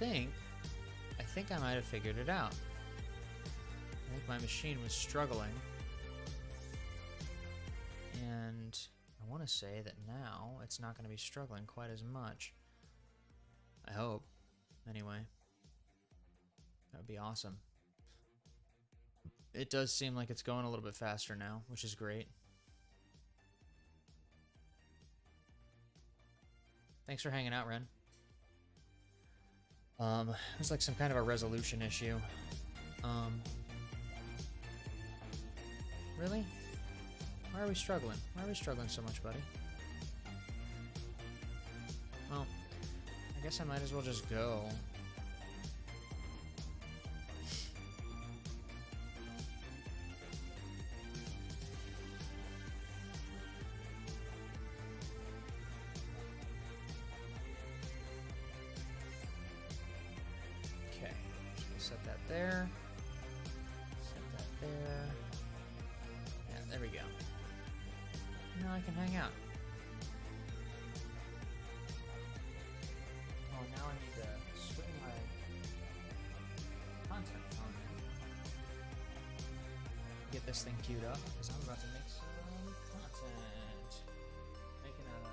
think I might have figured it out. I think my machine was struggling. And I want to say that now it's not going to be struggling quite as much. I hope. Anyway. That would be awesome. It does seem like it's going a little bit faster now, which is great. Thanks for hanging out, Ren. There's like some kind of a resolution issue. Really? Why are we struggling? Why are we struggling so much, buddy? Well, I guess I might as well just go. Okay, so we'll set that there. Set that there. Yeah, there we go. Now I can hang out. Oh, now I need to swing my content phone in. Get this thing queued up, because I'm about to make some content. Making a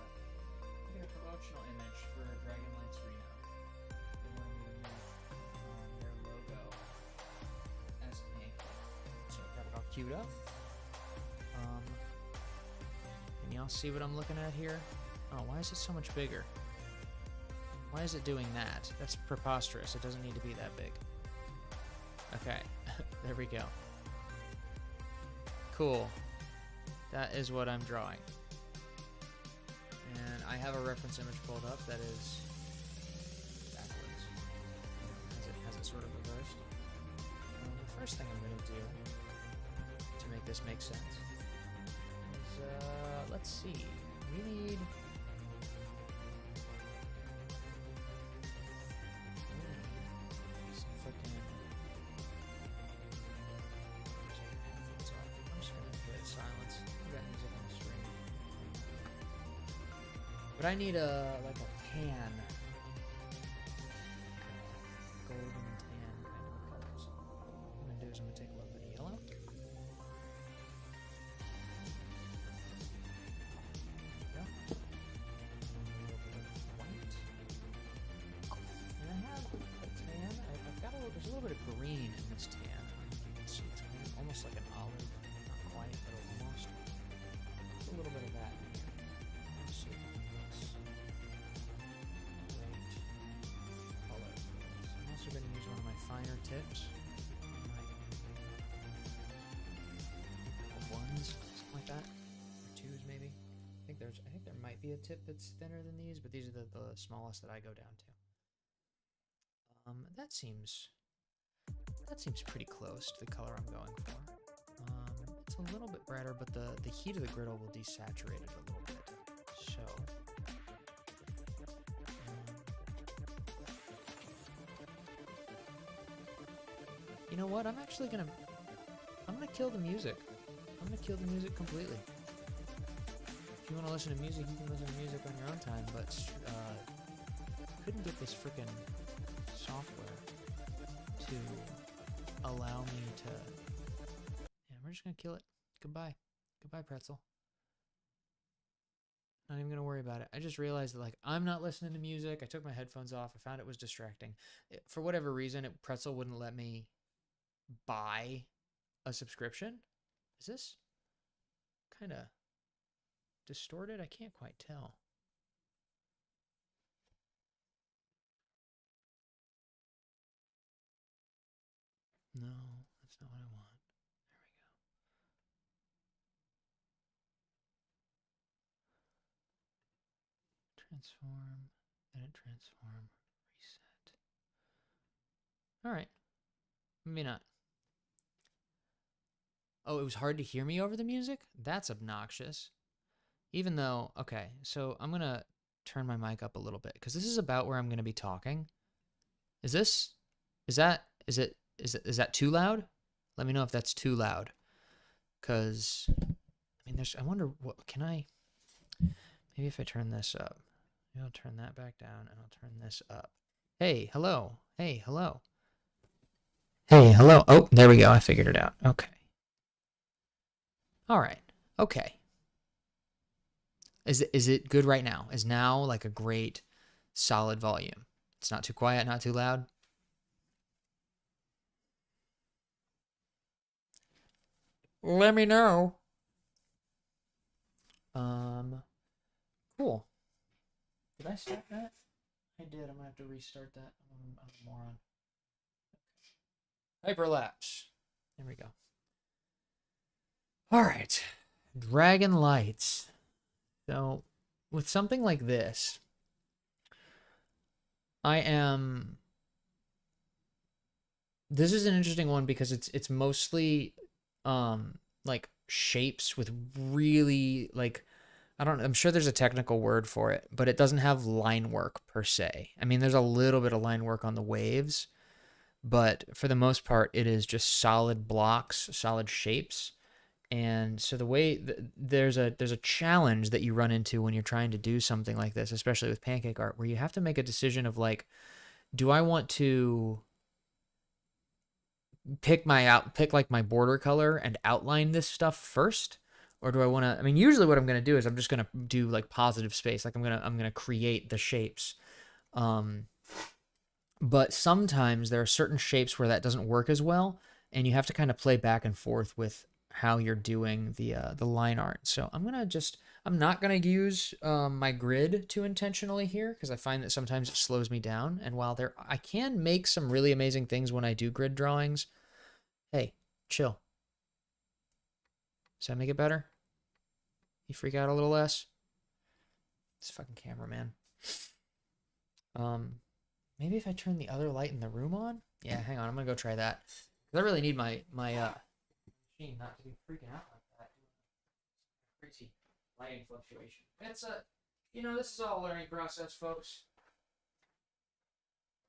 promotional image for Dragonlight's Reno. They wanted me to make their logo as Pancake. So I've got it all queued up. Can y'all see what I'm looking at here? Oh, why is it so much bigger? Why is it doing that? That's preposterous. It doesn't need to be that big. Okay, there we go. Cool. That is what I'm drawing. And I have a reference image pulled up that is backwards. Has it sort of reversed. The first thing I'm going to do to make this make sense is, let's see. We need... some fucking... I'm just going to hit silence. I've got music on the screen. But I need like a tan. Golden tan kind of colors. What I'm going to do is I'm going to take a little bit of yellow. There's a little bit of green in this tan. You can see it's kind of almost like an olive. Not quite, but almost. There's a little bit of that in here. Let's see if it looks right color. So I'm also going to use one of my finer tips. Like ones, something like that. Or twos maybe. I think there might be a tip that's thinner than these, but these are the smallest that I go down to. That seems pretty close to the color I'm going for. It's a little bit brighter, but the heat of the griddle will desaturate it a little bit. So, you know what? I'm gonna kill the music. I'm gonna kill the music completely. If you want to listen to music, you can listen to music on your own time, but couldn't get this freaking software to allow me to... Yeah, we're just gonna kill it. Goodbye. Goodbye, pretzel. Not even gonna worry about it. I just realized that, like, I'm not listening to music. I took my headphones off. I found it was distracting. For whatever reason, pretzel wouldn't let me buy a subscription. Is this kind of distorted? I can't quite tell. No, that's not what I want. There we go. Transform, edit, transform, reset. All right. Maybe not. Oh, it was hard to hear me over the music? That's obnoxious. Even though, okay, so I'm going to turn my mic up a little bit because this is about where I'm going to be talking. Is that too loud? Let me know if that's too loud. Because, I mean, I wonder, what can I, maybe if I turn this up, maybe I'll turn that back down and I'll turn this up. Hey, hello. Hey, hello. Hey, hello. Oh, there we go. I figured it out. Okay. All right. Okay. Is it good right now? Is now like a great solid volume? It's not too quiet, not too loud. Let me know. Um, cool. Did I start that? I did. I'm gonna have to restart that. I'm a moron. Hyperlapse. There we go. All right. Dragon Lights. So, with something like this, I am. This is an interesting one because it's mostly like shapes with really like I don't I'm sure there's a technical word for it, but it doesn't have line work per se. I mean, there's a little bit of line work on the waves, but for the most part it is just solid blocks, solid shapes. And so the way there's a challenge that you run into when you're trying to do something like this, especially with pancake art, where you have to make a decision of like, do I want to pick like my border color and outline this stuff first, or do I want to? I mean, usually what I'm going to do is I'm just going to do like positive space, like I'm going to create the shapes. Um, but sometimes there are certain shapes where that doesn't work as well, and you have to kind of play back and forth with how you're doing the line art. So I'm not gonna use my grid too intentionally here because I find that sometimes it slows me down. And while I can make some really amazing things when I do grid drawings, hey, chill. Does that make it better? You freak out a little less? This fucking cameraman. Maybe if I turn the other light in the room on? Yeah, hang on, I'm gonna go try that. Cause I really need my machine not to be freaking out like that. Crazy lighting fluctuation. It's this is all a learning process, folks.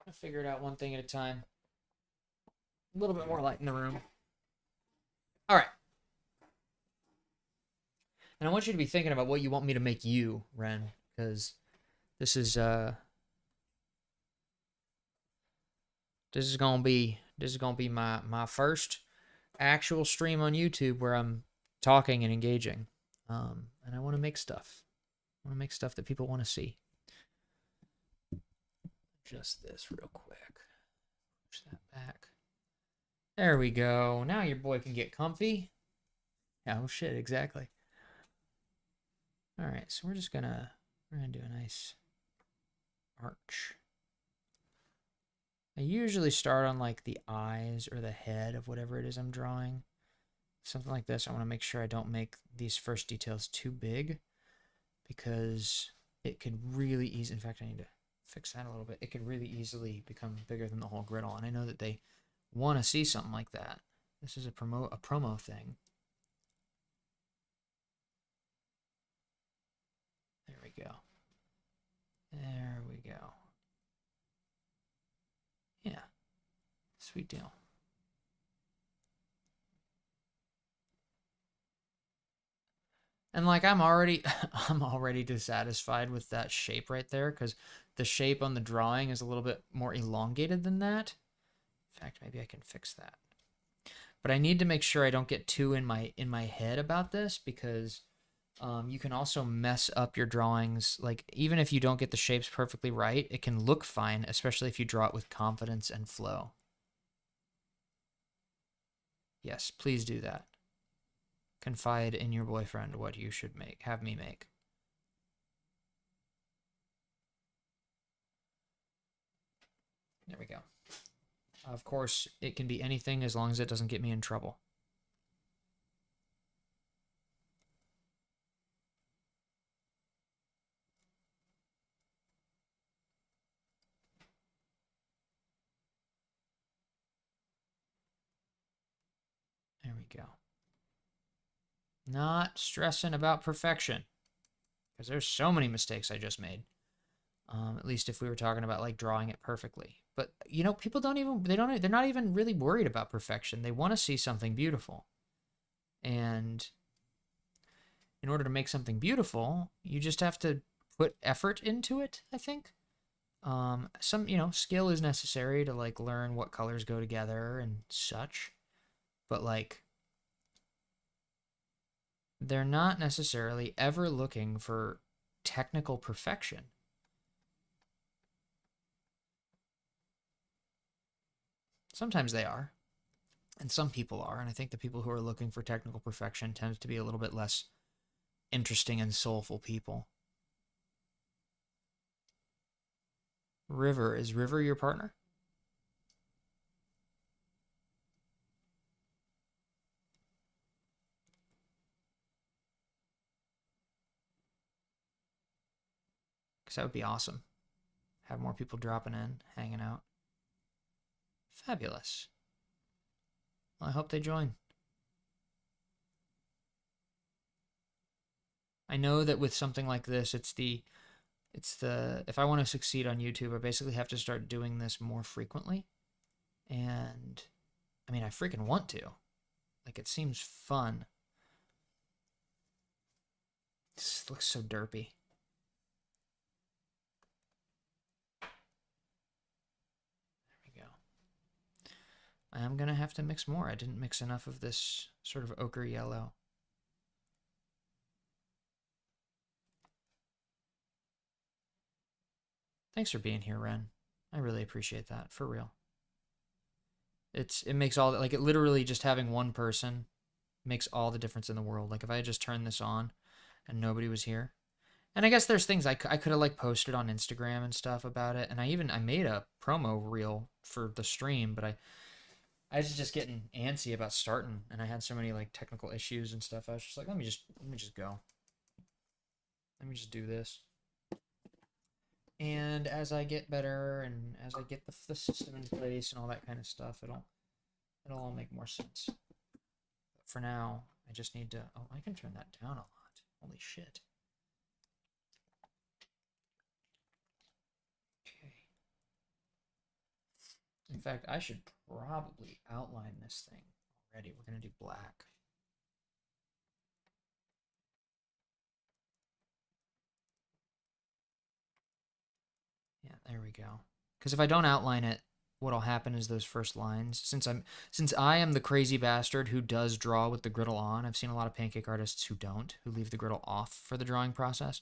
I figure it out one thing at a time. A little bit more light in the room. All right. And I want you to be thinking about what you want me to make you, Ren, because this is gonna be my first actual stream on YouTube where I'm talking and engaging. And I want to make stuff. I want to make stuff that people want to see. Just this real quick. Push that back. There we go. Now your boy can get comfy. Oh shit, exactly. All right, so we're gonna do a nice arch. I usually start on like the eyes or the head of whatever it is I'm drawing. Something like this, I want to make sure I don't make these first details too big because it could really easily, in fact, I need to fix that a little bit. It could really easily become bigger than the whole griddle, and I know that they want to see something like that. This is a promo thing. There we go. There we go. Yeah. Sweet deal. And like I'm already dissatisfied with that shape right there because the shape on the drawing is a little bit more elongated than that. In fact, maybe I can fix that. But I need to make sure I don't get too in my head about this because you can also mess up your drawings. Like even if you don't get the shapes perfectly right, it can look fine, especially if you draw it with confidence and flow. Yes, please do that. Confide in your boyfriend what you should have me make. There we go. Of course, it can be anything as long as it doesn't get me in trouble. There we go. Not stressing about perfection because there's so many mistakes I just made. At least if we were talking about like drawing it perfectly. But people they're not even really worried about perfection. They want to see something beautiful. And in order to make something beautiful, you just have to put effort into it, I think. Some, you know, skill is necessary to like learn what colors go together and such, but like they're not necessarily ever looking for technical perfection. Sometimes they are, and some people are, and I think the people who are looking for technical perfection tend to be a little bit less interesting and soulful people. River, is River your partner? Because that would be awesome. Have more people dropping in, hanging out. Fabulous. Well, I hope they join. I know that with something like this, it's the if I want to succeed on YouTube, I basically have to start doing this more frequently. And I mean, I freaking want to. Like, it seems fun. This looks so derpy. There we go. I am gonna have to mix more. I didn't mix enough of this sort of ochre yellow. Thanks for being here, Ren. I really appreciate that, for real. It makes all that, like, it literally just having one person makes all the difference in the world. Like, if I had just turned this on and nobody was here. And I guess there's things I could have like posted on Instagram and stuff about it. And I made a promo reel for the stream, but I was just getting antsy about starting, and I had so many like technical issues and stuff. I was just like, let me just go. Let me just do this. And as I get better and as I get the system in place and all that kind of stuff, it'll all make more sense. But for now, I just need to. Oh, I can turn that down a lot. Holy shit. Okay. In fact, I should probably outline this thing already. We're gonna do black. Yeah, there we go. Because if I don't outline it, what'll happen is those first lines. Since I am the crazy bastard who does draw with the griddle on, I've seen a lot of pancake artists who don't, who leave the griddle off for the drawing process.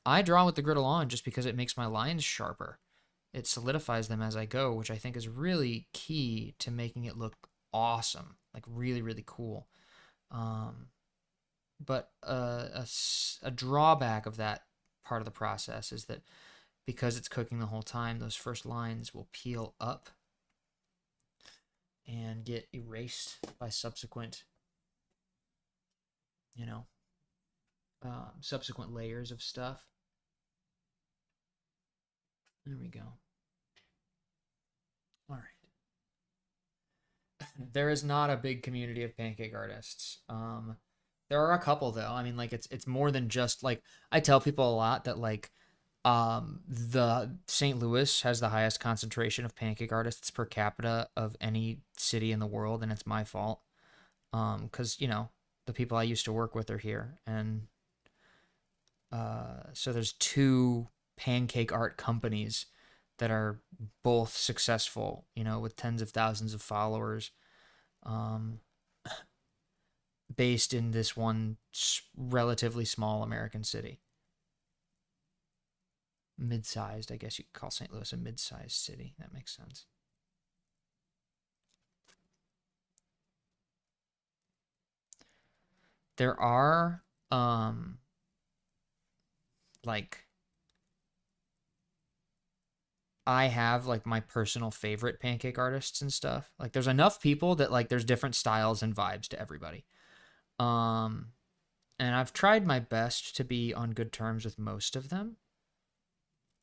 I draw with the griddle on just because it makes my lines sharper. It solidifies them as I go, which I think is really key to making it look awesome, like really, really cool. But a drawback of that part of the process is that because it's cooking the whole time, those first lines will peel up and get erased by subsequent, you know, subsequent layers of stuff. There we go. All right. There is not a big community of pancake artists. There are a couple though. I mean, like it's more than just like I tell people a lot that like the St. Louis has the highest concentration of pancake artists per capita of any city in the world, and it's my fault. Because you know the people I used to work with are here, and so there's two pancake art companies that are both successful, you know, with tens of thousands of followers, um, based in this one relatively small American city. Mid-sized, I guess you could call St. Louis a mid-sized city. That makes sense. There are, like, I have like my personal favorite pancake artists and stuff. Like there's enough people that like there's different styles and vibes to everybody. Um and I've tried my best to be on good terms with most of them.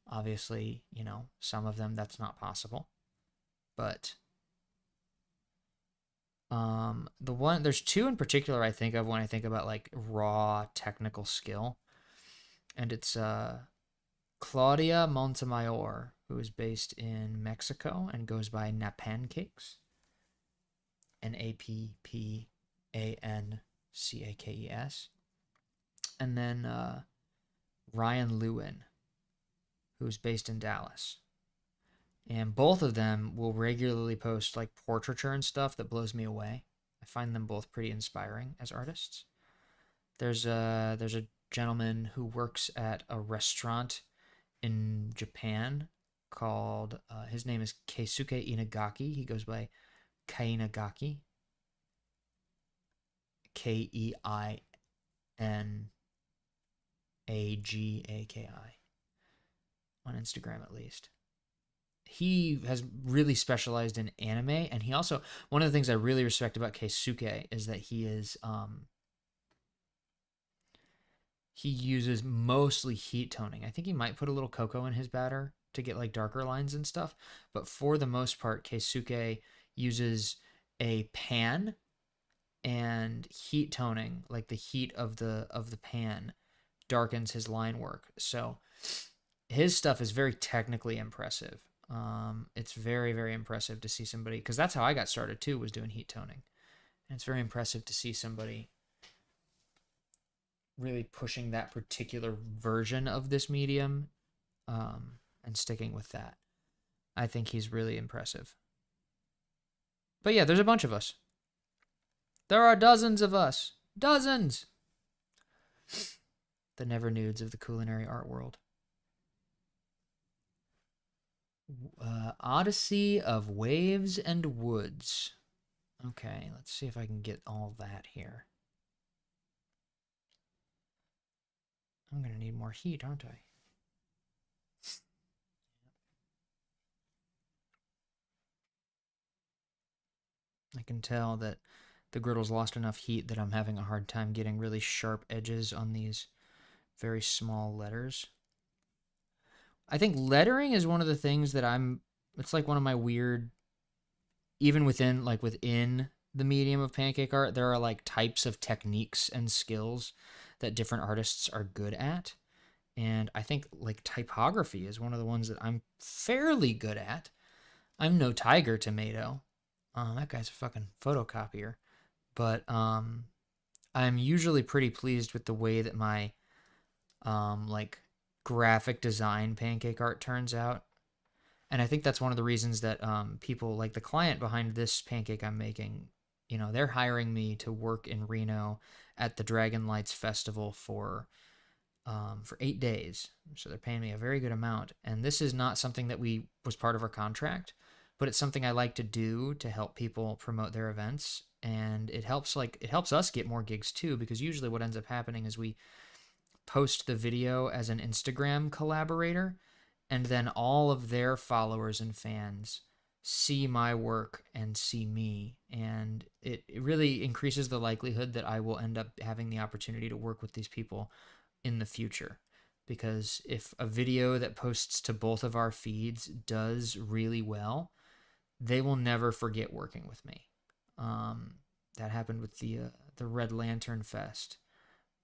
Obviously, you know, some of them that's not possible. But there's two in particular I think of when I think about like raw technical skill. And it's Claudia Montemayor, who is based in Mexico and goes by Pancakes. Napancakes. And then Ryan Lewin, who's based in Dallas. And both of them will regularly post like portraiture and stuff that blows me away. I find them both pretty inspiring as artists. There's a gentleman who works at a restaurant in Japan called his name is Keisuke Inagaki. He goes by Kainagaki. Keinagaki on Instagram at least. He has really specialized in anime, and he also, one of the things I really respect about Keisuke is that he uses mostly heat toning. I think he might put a little cocoa in his batter to get like darker lines and stuff, but for the most part Keisuke uses a pan and heat toning, like the heat of the pan darkens his line work. So his stuff is very technically impressive. It's very, very impressive to see somebody, because that's how I got started too, was doing heat toning. And it's very impressive to see somebody really pushing that particular version of this medium, and sticking with that. I think he's really impressive. But yeah, there's a bunch of us. There are dozens of us. Dozens! The never nudes of the culinary art world. Odyssey of Waves and Woods. Okay, let's see if I can get all that here. I'm going to need more heat, aren't I? I can tell that the griddle's lost enough heat that I'm having a hard time getting really sharp edges on these very small letters. I think lettering is one of the things that it's like one of my weird, even within the medium of pancake art, there are like types of techniques and skills that different artists are good at. And I think like typography is one of the ones that I'm fairly good at. I'm no Tiger Tomato. That guy's a fucking photocopier. But I'm usually pretty pleased with the way that my like graphic design pancake art turns out. And I think that's one of the reasons that people like the client behind this pancake I'm making, they're hiring me to work in Reno at the Dragon Lights Festival for 8 days. So they're paying me a very good amount. And this is not something that was part of our contract, but it's something I like to do to help people promote their events. And it helps us get more gigs too, because usually what ends up happening is we post the video as an Instagram collaborator, and then all of their followers and fans see my work and see me, and it really increases the likelihood that I will end up having the opportunity to work with these people in the future. Because if a video that posts to both of our feeds does really well, they will never forget working with me. That happened with the Red Lantern Fest.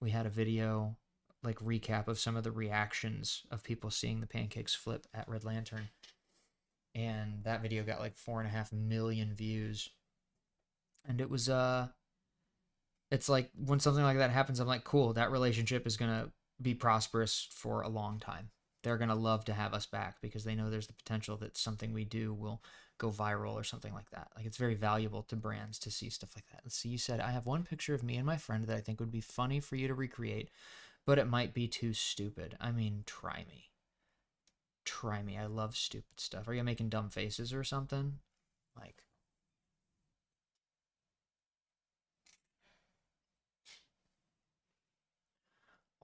We had a video like recap of some of the reactions of people seeing the pancakes flip at Red Lantern, and that video got like 4.5 million views. And it was it's like when something like that happens, I'm like, cool, that relationship is gonna be prosperous for a long time. They're gonna love to have us back because they know there's the potential that something we do will go viral or something like that. Like, it's very valuable to brands to see stuff like that. Let's see, you said, I have one picture of me and my friend that I think would be funny for you to recreate, but it might be too stupid. I mean, try me. Try me. I love stupid stuff. Are you making dumb faces or something? Like,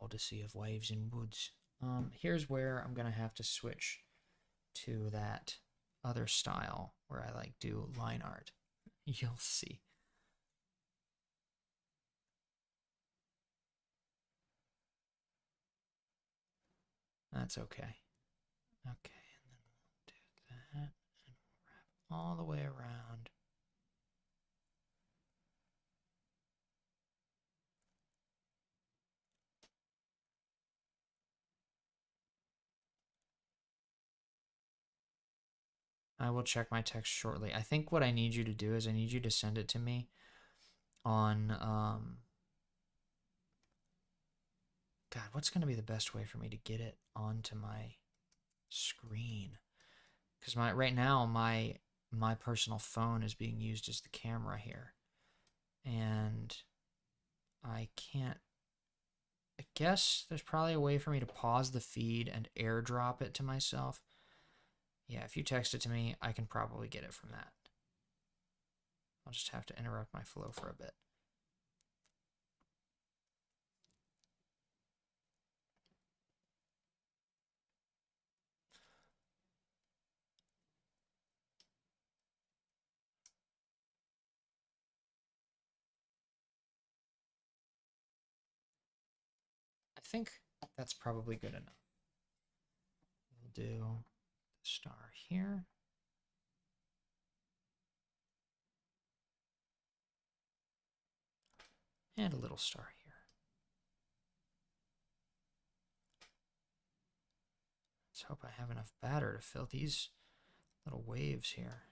Odyssey of Waves and Woods. Here's where I'm gonna have to switch to that other style where I like do line art. You'll see. That's okay. Okay, and then we'll do that and wrap all the way around. I will check my text shortly. I think what I need you to do is I need you to send it to me on God, what's going to be the best way for me to get it onto my screen? because right now my personal phone is being used as the camera here, and I can't. I guess there's probably a way for me to pause the feed and airdrop it to myself. Yeah, if you text it to me, I can probably get it from that. I'll just have to interrupt my flow for a bit. I think that's probably good enough. We'll do the star here. And a little star here. Let's hope I have enough batter to fill these little waves here.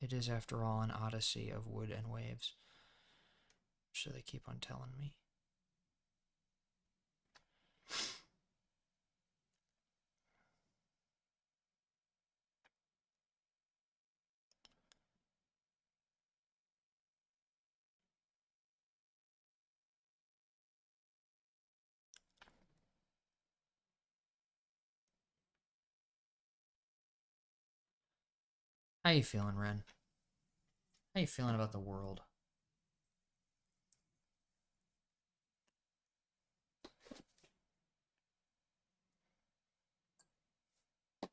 It is, after all, an odyssey of wood and waves. So they keep on telling me. How you feeling, Ren? How you feeling about the world? It's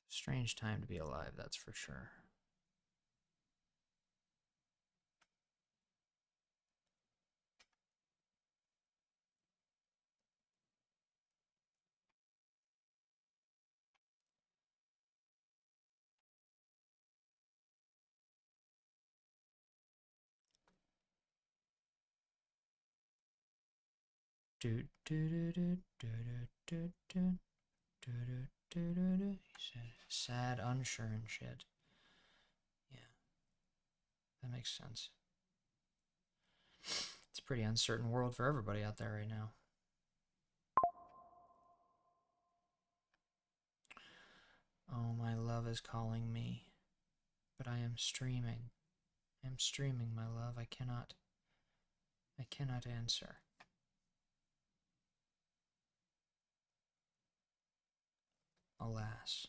a strange time to be alive, that's for sure. Do do do do do do do do do do do do. He said, sad, unsure and shit. Yeah, that makes sense. It's a pretty uncertain world for everybody out there right now. Oh, my love is calling me, but I am streaming. I am streaming, my love. I cannot answer. Alas.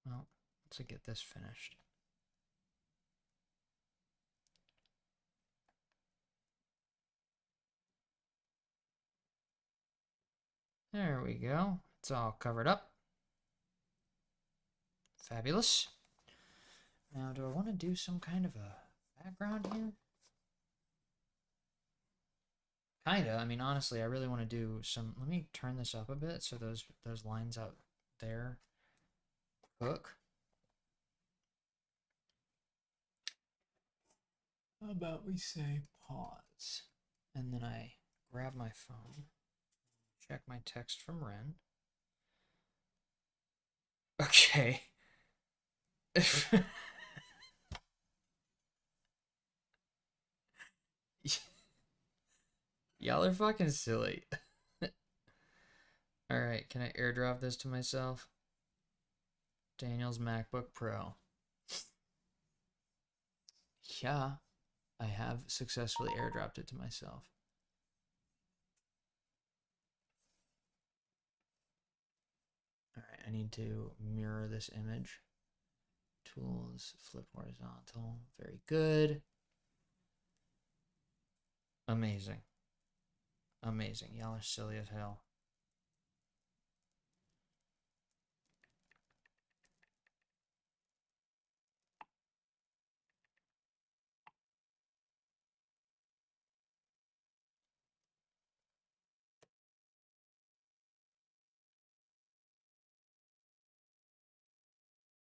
Well, let's get this finished. There we go. It's all covered up. Fabulous. Now, do I want to do some kind of a background here? Kinda. I mean, honestly, I really want to do some. Let me turn this up a bit so those lines out there hook. How about we say pause, and then I grab my phone, check my text from Ren. Okay. Y'all are fucking silly. Alright, can I airdrop this to myself? Daniel's MacBook Pro. Yeah, I have successfully airdropped it to myself. Alright, I need to mirror this image. Tools, flip horizontal. Very good. Amazing. Amazing. Y'all are silly as hell.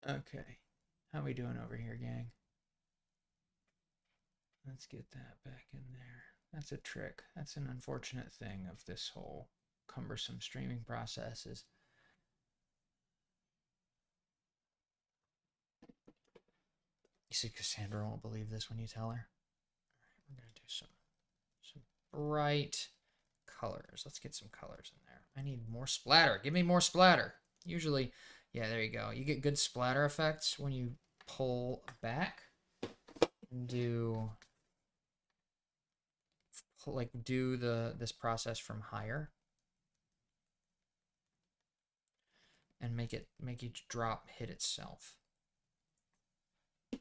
Okay. How we doing over here, gang? Let's get that back in there. That's a trick. That's an unfortunate thing of this whole cumbersome streaming process is You see, Cassandra won't believe this when you tell her. All right, we're gonna do some bright colors. Let's get some colors in there. I need more splatter. Give me more splatter. Usually, yeah, there you go. You get good splatter effects when you pull back and do this process from higher and make each drop hit itself. I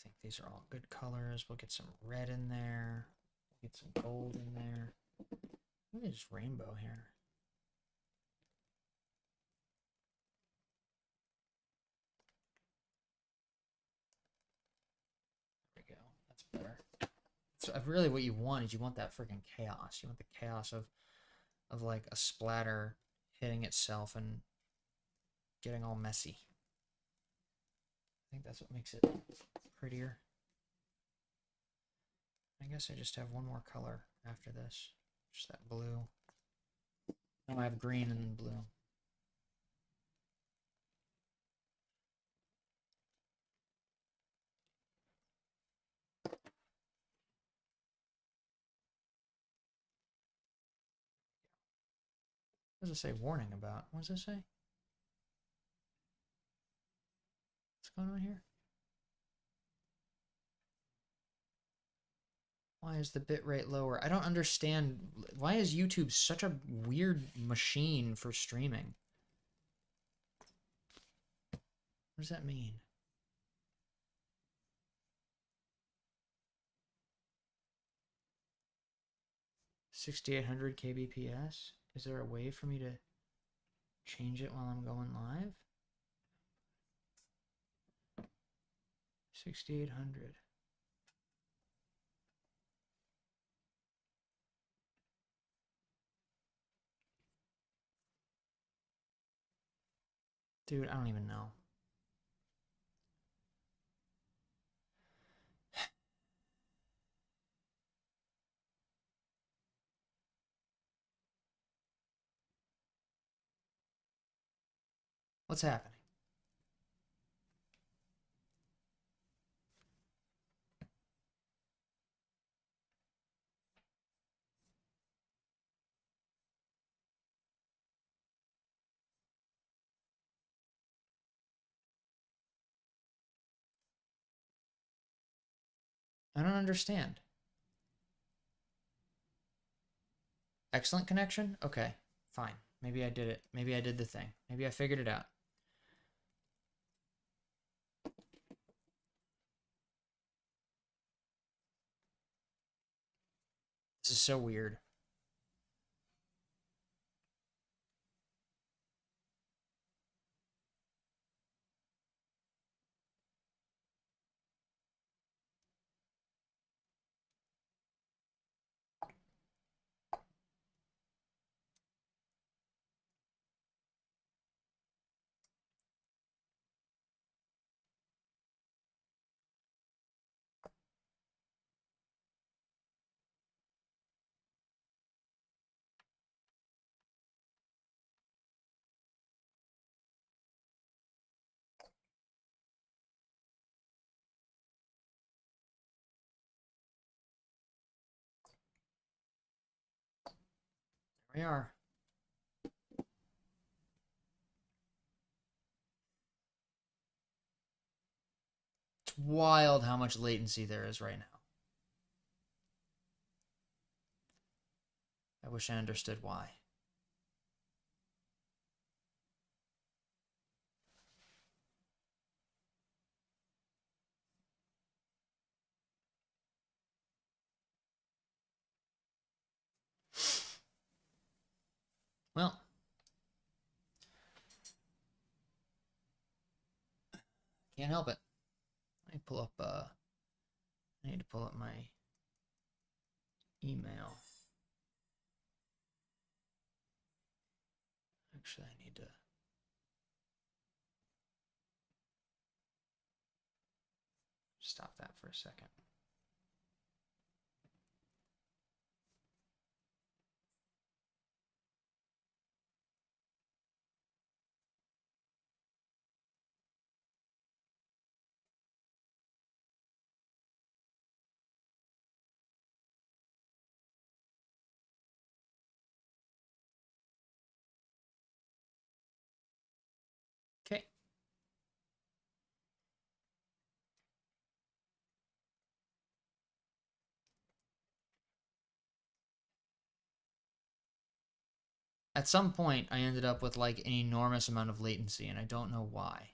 think these are all good colors. We'll get some red in there. We'll get some gold in there. Maybe just rainbow here. There we go. That's better. So really what you want is you want that freaking chaos. You want the chaos of like a splatter hitting itself and getting all messy. I think that's what makes it prettier. I guess I just have one more color after this. Just that blue. Now I have green and then blue. What does it say warning about? What does it say? What's going on here? Why is the bitrate lower? I don't understand. Why is YouTube such a weird machine for streaming? What does that mean? $6,800 kbps? Is there a way for me to change it while I'm going live? 6,800. Dude, I don't even know. What's happening? I don't understand. Excellent connection? Okay, fine. Maybe I did it. Maybe I did the thing. Maybe I figured it out. This is so weird. There we are. It's wild how much latency there is right now. I wish I understood why. Well, can't help it. I need to pull up my email. Actually, I need to stop that for a second. at some point I ended up with like an enormous amount of latency, and I don't know why.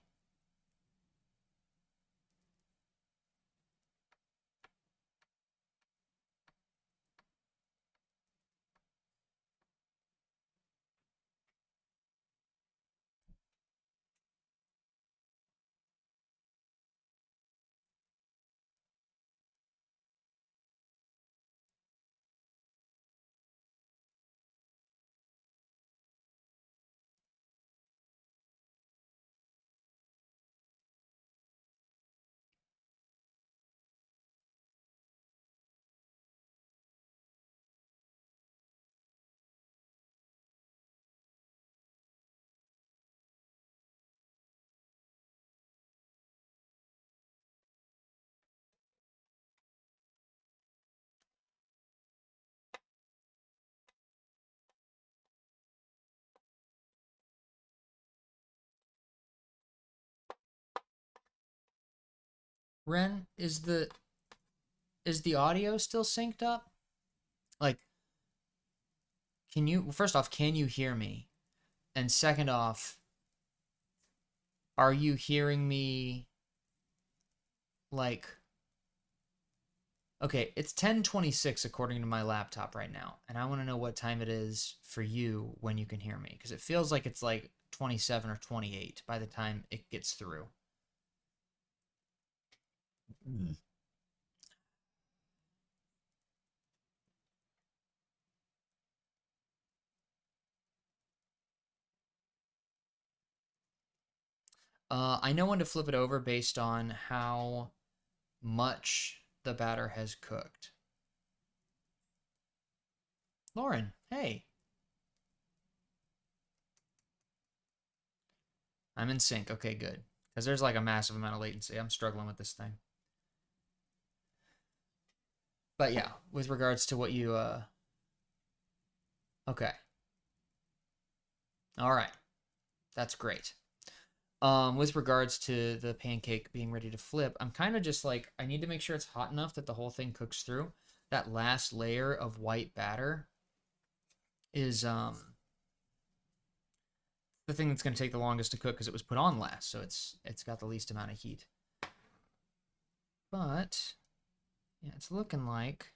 Ren, is the audio still synced up? Like, can you, first off, can you hear me? And second off, are you hearing me like, okay, it's 10:26 according to my laptop right now, and I want to know what time it is for you when you can hear me, because it feels like it's like 27 or 28 by the time it gets through. I know when to flip it over based on how much the batter has cooked. Lauren, hey. I'm in sync. Okay, good. Because there's like a massive amount of latency. I'm struggling with this thing. But yeah, with regards to what you, okay. All right. That's great. With regards to the pancake being ready to flip, I'm kind of just like, I need to make sure it's hot enough that the whole thing cooks through. That last layer of white batter is the thing that's going to take the longest to cook because it was put on last, so it's got the least amount of heat. But yeah, it's looking like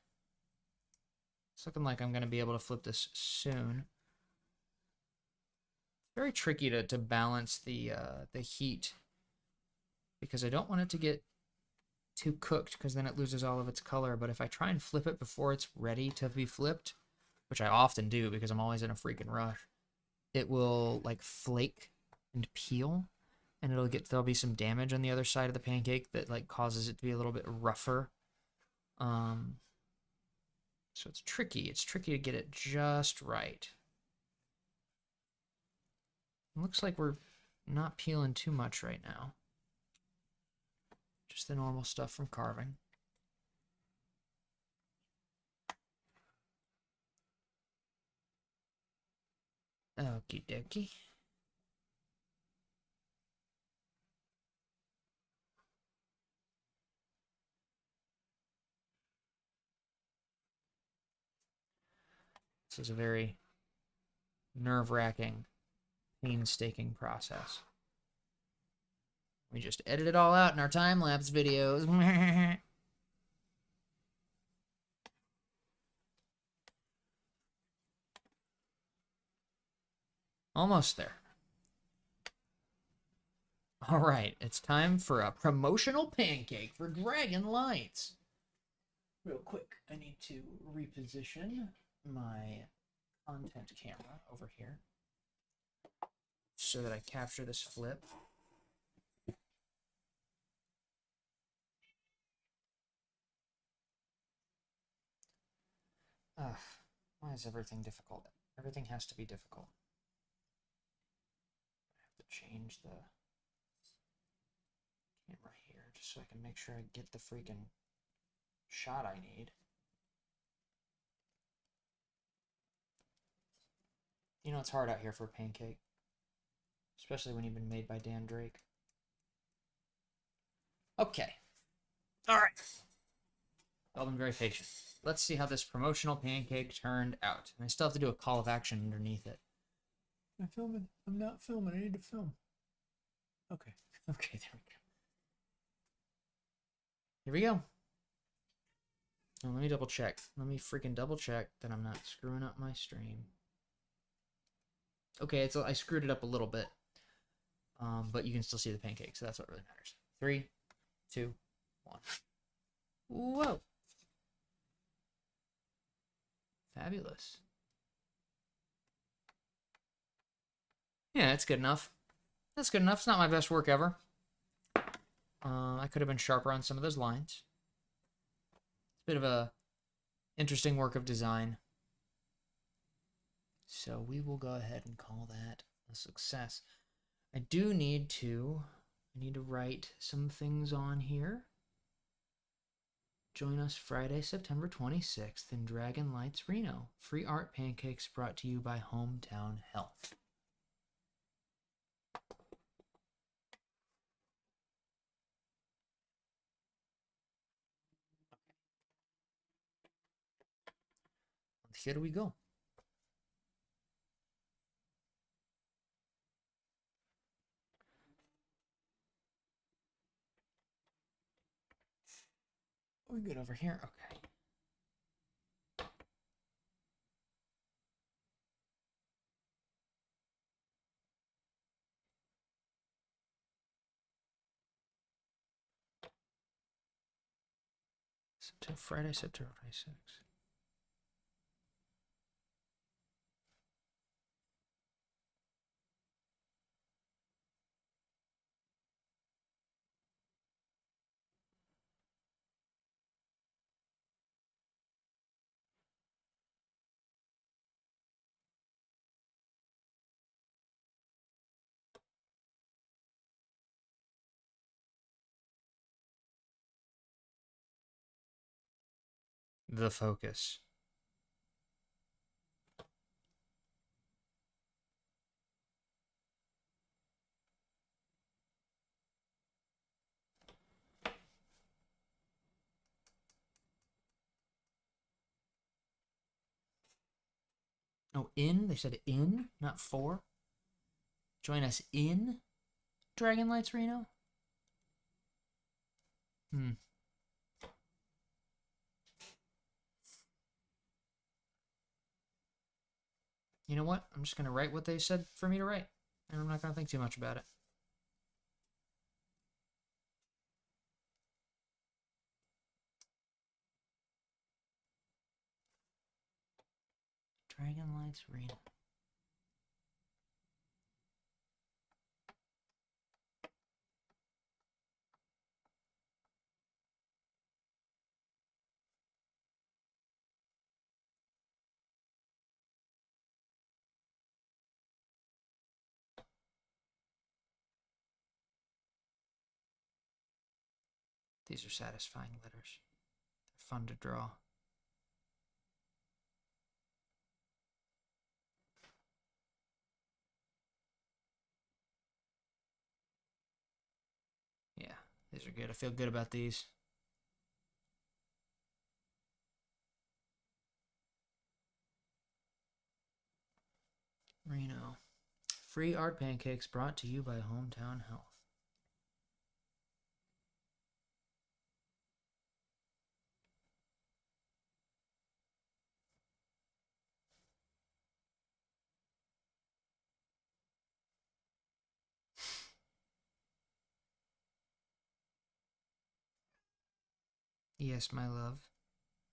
I'm going to be able to flip this soon. Very tricky to balance the heat because I don't want it to get too cooked because then it loses all of its color. But if I try and flip it before it's ready to be flipped, which I often do because I'm always in a freaking rush, it will like flake and peel, and there'll be some damage on the other side of the pancake that like causes it to be a little bit rougher. So it's tricky. It's tricky to get it just right. It looks like we're not peeling too much right now. Just the normal stuff from carving. Okie dokie. This is a very nerve-wracking, painstaking process. We just edit it all out in our time-lapse videos. Almost there. All right, it's time for a promotional pancake for Dragon Lights. Real quick, I need to reposition my content camera over here so that I capture this flip. Ugh, why is everything difficult? Everything has to be difficult. I have to change the camera here just so I can make sure I get the freaking shot I need. You know, it's hard out here for a pancake, especially when you've been made by Dan Drake. Okay. All right. I've been very patient. Let's see how this promotional pancake turned out. And I still have to do a call of action underneath it. I'm filming. I'm not filming. I need to film. Okay. Okay, there we go. Here we go. Oh, let me double check. Let me freaking double check that I'm not screwing up my stream. Okay, I screwed it up a little bit. But you can still see the pancake, so that's what really matters. 3, 2, 1. Whoa. Fabulous. Yeah, that's good enough. That's good enough. It's not my best work ever. I could have been sharper on some of those lines. It's a bit of a interesting work of design. So we will go ahead and call that a success. I need to write some things on here. Join us Friday, September 26th in Dragon Lights, Reno. Free art pancakes brought to you by Hometown Health. Here we go. We good over here? Okay. Friday, September 26th. The focus. Oh, in? They said in, not for? Join us in Dragon Lights Reno? You know what? I'm just going to write what they said for me to write. And I'm not going to think too much about it. Dragon Lights Reno. These are satisfying letters. They're fun to draw. Yeah, these are good. I feel good about these. Reno. Free art pancakes brought to you by Hometown Health. Yes, my love.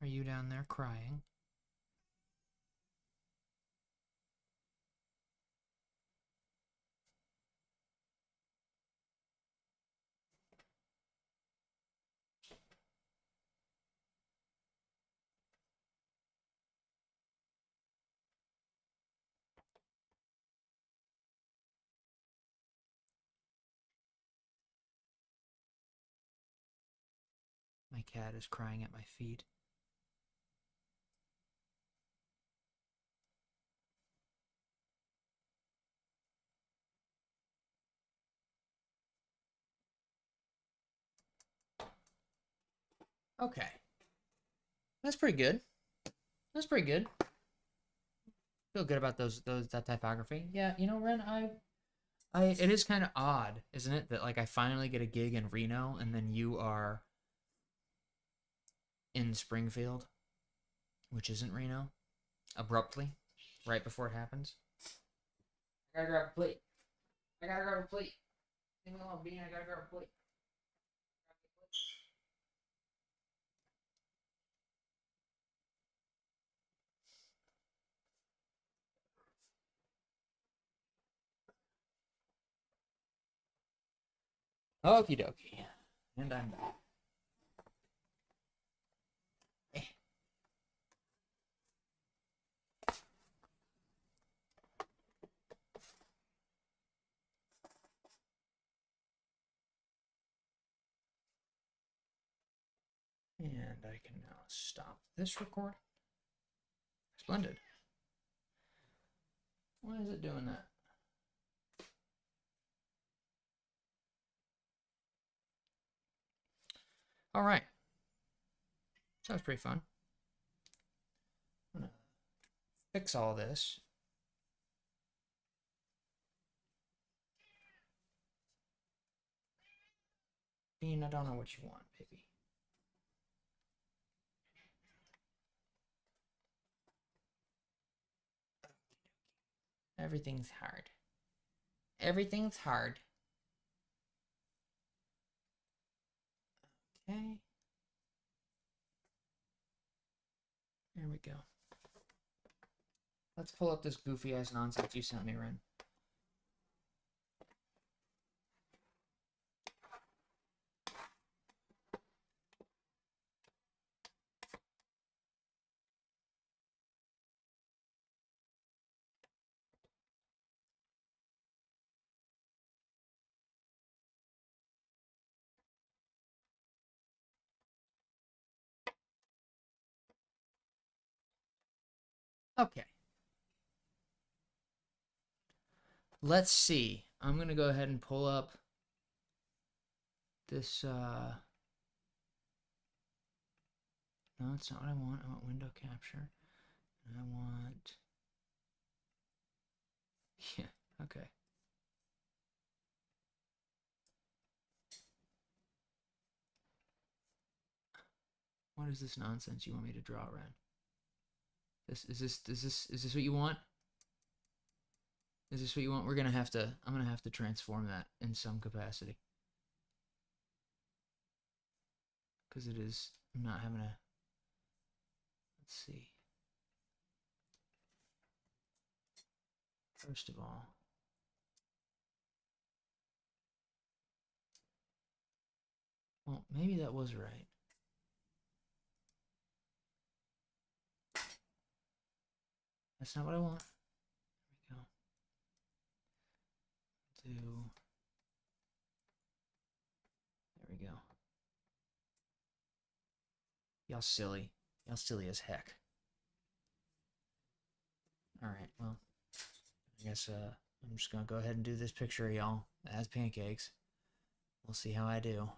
Are you down there crying? My cat is crying at my feet. Okay. That's pretty good. That's pretty good. Feel good about that typography. Yeah, you know, Ren, it is kind of odd, isn't it, that like I finally get a gig in Reno and then you are in Springfield, which isn't Reno, abruptly, right before it happens. I gotta grab a plate. I gotta grab a plate. Leave me alone, Bean. I gotta grab a plate. Okie dokie. And I'm back. And I can now stop this recording. Splendid. Why is it doing that? All right. So that was pretty fun. I'm gonna fix all this. Bean, I don't know what you want, baby. Everything's hard. Everything's hard. Okay. There we go. Let's pull up this goofy ass nonsense you sent me, Ren. Okay. Let's see. I'm gonna go ahead and pull up this no, it's not what I want. I want window capture. And I want yeah, okay. What is this nonsense you want me to draw, Ren? Is this what you want? Is this what you want? I'm gonna have to transform that in some capacity. Because it is, I'm not having a, let's see. First of all, well, maybe that was right. That's not what I want. There we go. There we go. Y'all silly. Y'all silly as heck. Alright, well, I guess I'm just gonna go ahead and do this picture of y'all as pancakes. We'll see how I do.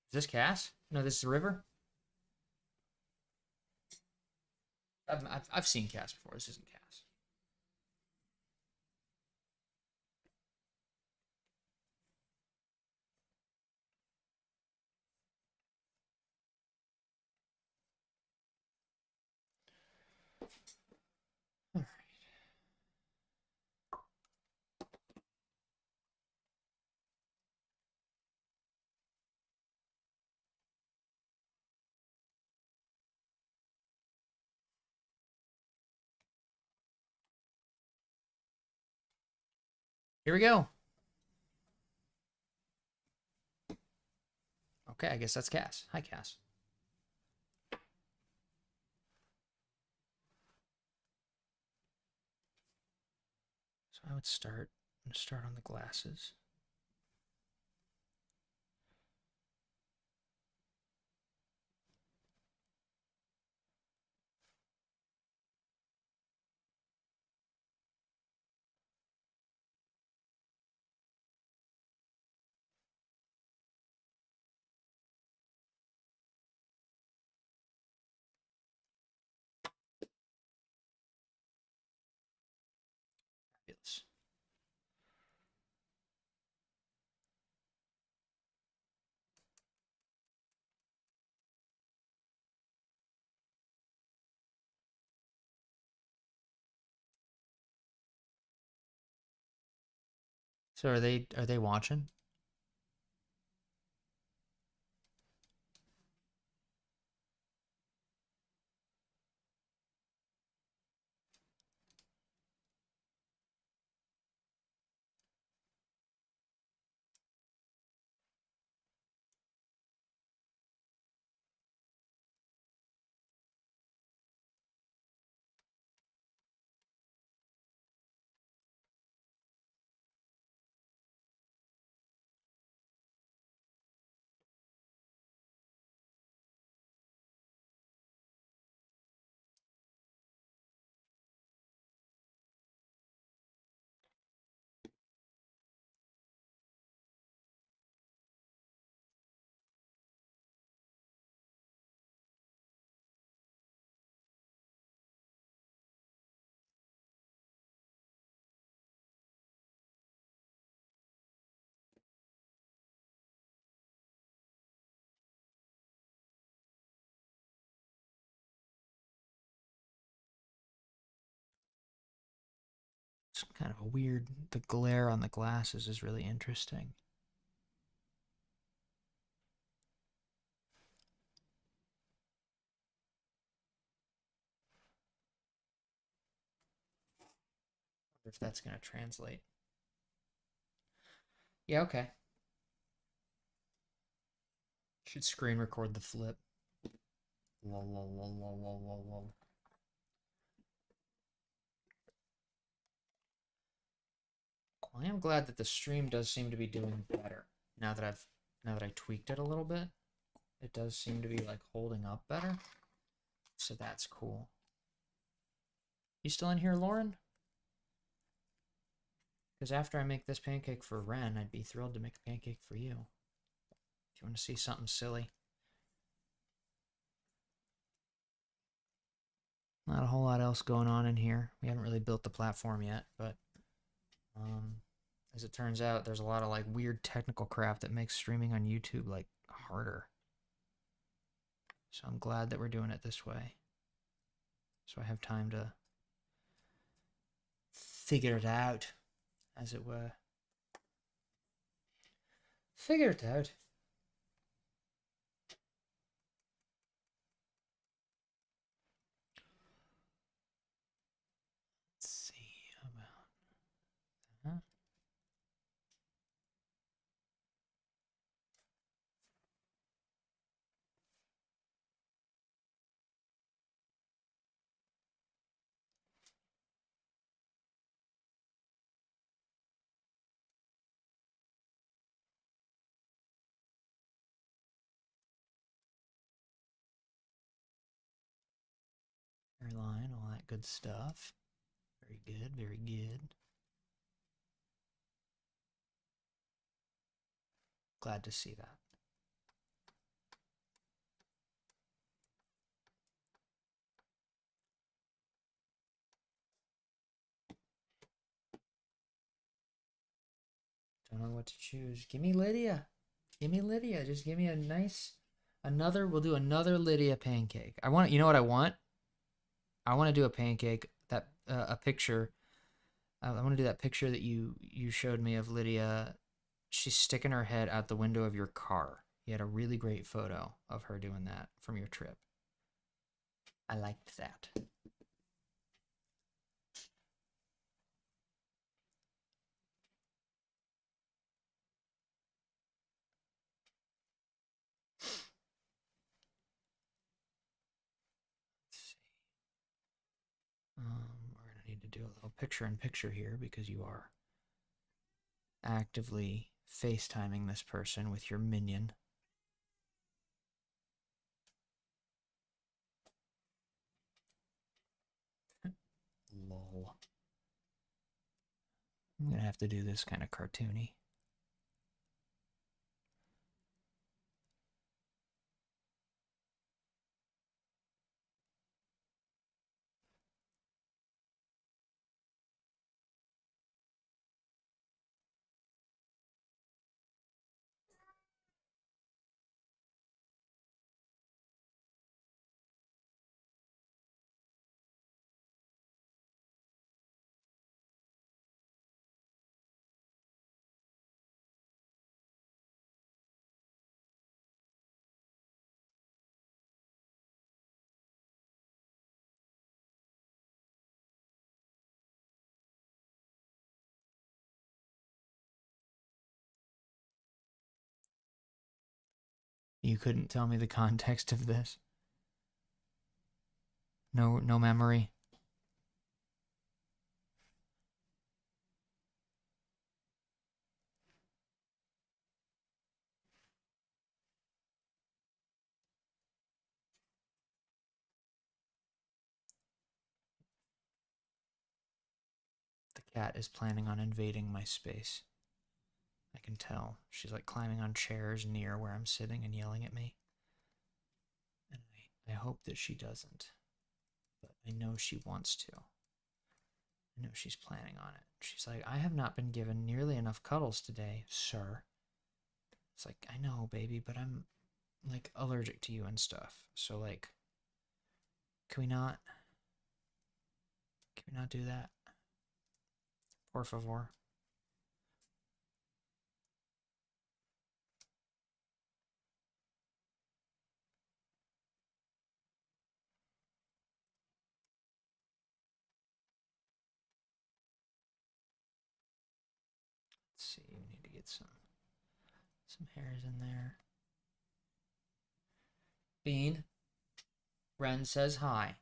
Is this Cass? No, this is River? I've seen Cass before. This isn't Cass. All right. Here we go. Okay, I guess that's Cass. Hi, Cass. So I would start. I'm gonna start on the glasses. So are they watching? It's kind of a weird. The glare on the glasses is really interesting. Wonder if that's gonna translate. Yeah, okay. Should screen record the flip. Lol, lol, lol, lol, lol, lol, lol. Well, I am glad that the stream does seem to be doing better now that I tweaked it a little bit. It does seem to be like holding up better. So that's cool. You still in here, Lauren? Because after I make this pancake for Ren, I'd be thrilled to make a pancake for you. If you want to see something silly. Not a whole lot else going on in here. We haven't really built the platform yet, but as it turns out, there's a lot of like weird technical crap that makes streaming on YouTube like harder. So I'm glad that we're doing it this way. So I have time to figure it out, as it were. Figure it out. Let's see about that. Airline, all that good stuff. Very good, very good. Glad to see that. Don't know what to choose. Give me Lydia. Give me Lydia. Just give me a nice another. We'll do another Lydia pancake. I want. You know what I want? I want to do a pancake that a picture. I want to do that picture that you showed me of Lydia. She's sticking her head out the window of your car. You had a really great photo of her doing that from your trip. I liked that. We're gonna need to do a little picture-in-picture here because you are actively FaceTiming this person with your minion. Lol. I'm gonna have to do this kind of cartoony. You couldn't tell me the context of this. No memory. The cat is planning on invading my space. I can tell. She's like climbing on chairs near where I'm sitting and yelling at me. And I hope that she doesn't. But I know she wants to. I know she's planning on it. She's like, I have not been given nearly enough cuddles today, sir. It's like, I know, baby, but I'm like allergic to you and stuff. So like, can we not do that? Por favor. Let's see, we need to get some hairs in there. Bean. Ren says hi.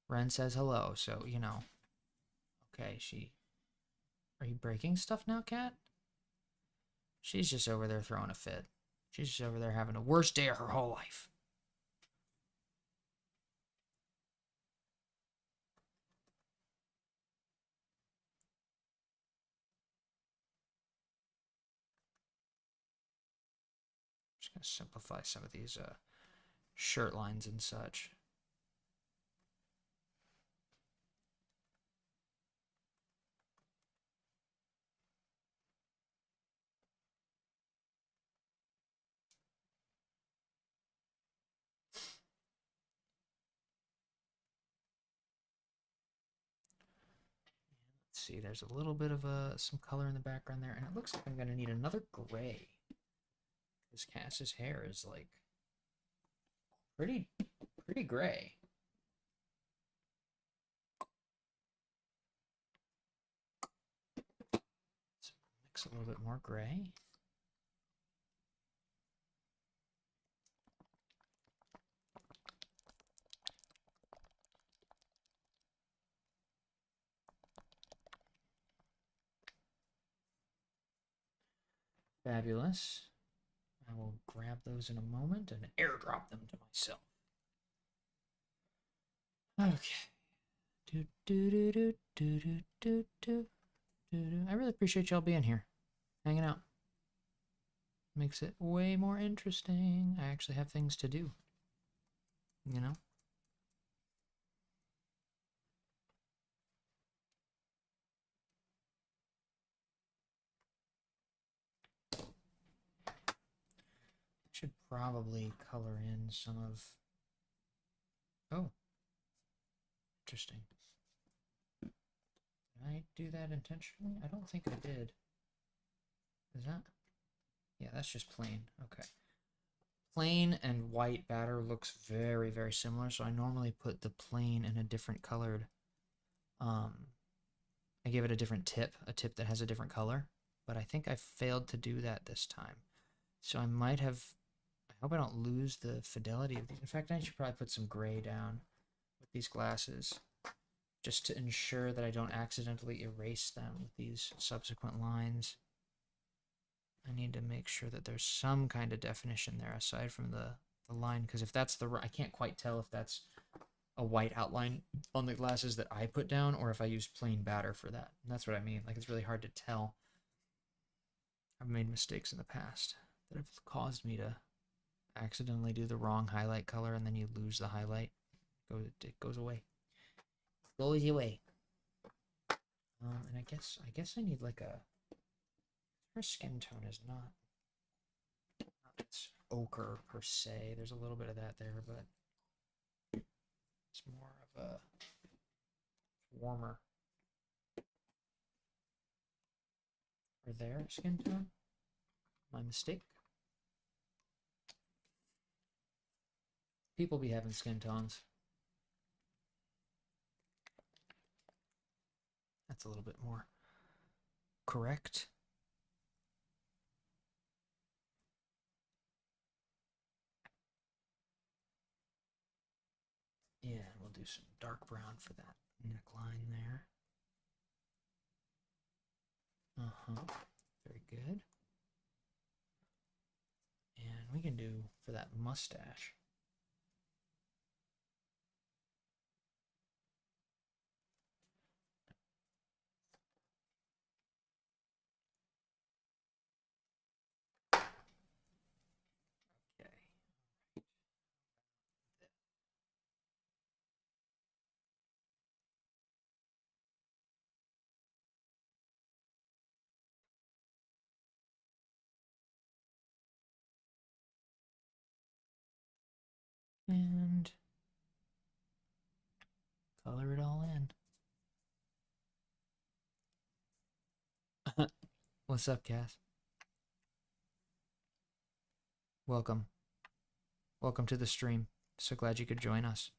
Ren says hello, so, you know. Okay, Are you breaking stuff now, cat? She's just over there throwing a fit. She's just over there having the worst day of her whole life. Just gonna simplify some of these shirt lines and such. See, there's a little bit of some color in the background there, and it looks like I'm gonna need another gray. This Cass's hair is like pretty gray. Let's mix a little bit more gray. Fabulous. I will grab those in a moment and airdrop them to myself. Okay. I really appreciate y'all being here, hanging out. Makes it way more interesting. I actually have things to do, you know? Should probably color in some of... Oh. Interesting. Did I do that intentionally? I don't think I did. Is that? Yeah, that's just plain. Okay. Plain and white batter looks very, very similar, so I normally put the plain in a different colored... I give it a different tip, a tip that has a different color, but I think I failed to do that this time. So I might have... I hope I don't lose the fidelity of these. In fact, I should probably put some gray down with these glasses, just to ensure that I don't accidentally erase them with these subsequent lines. I need to make sure that there's some kind of definition there aside from the line, because if that's I can't quite tell if that's a white outline on the glasses that I put down or if I use plain batter for that. And that's what I mean. Like, it's really hard to tell. I've made mistakes in the past that have caused me to accidentally do the wrong highlight color, and then you lose the highlight. It goes away. Goes away. And I guess I need like a... Her skin tone is not it's ochre per se. There's a little bit of that there, but it's more of a warmer. Or their skin tone? My mistake. People be having skin tones. That's a little bit more correct. do some dark brown for that neckline there. Very good. And we can do for that mustache. And color it all in. What's up, Cass? Welcome. Welcome to the stream. So glad you could join us.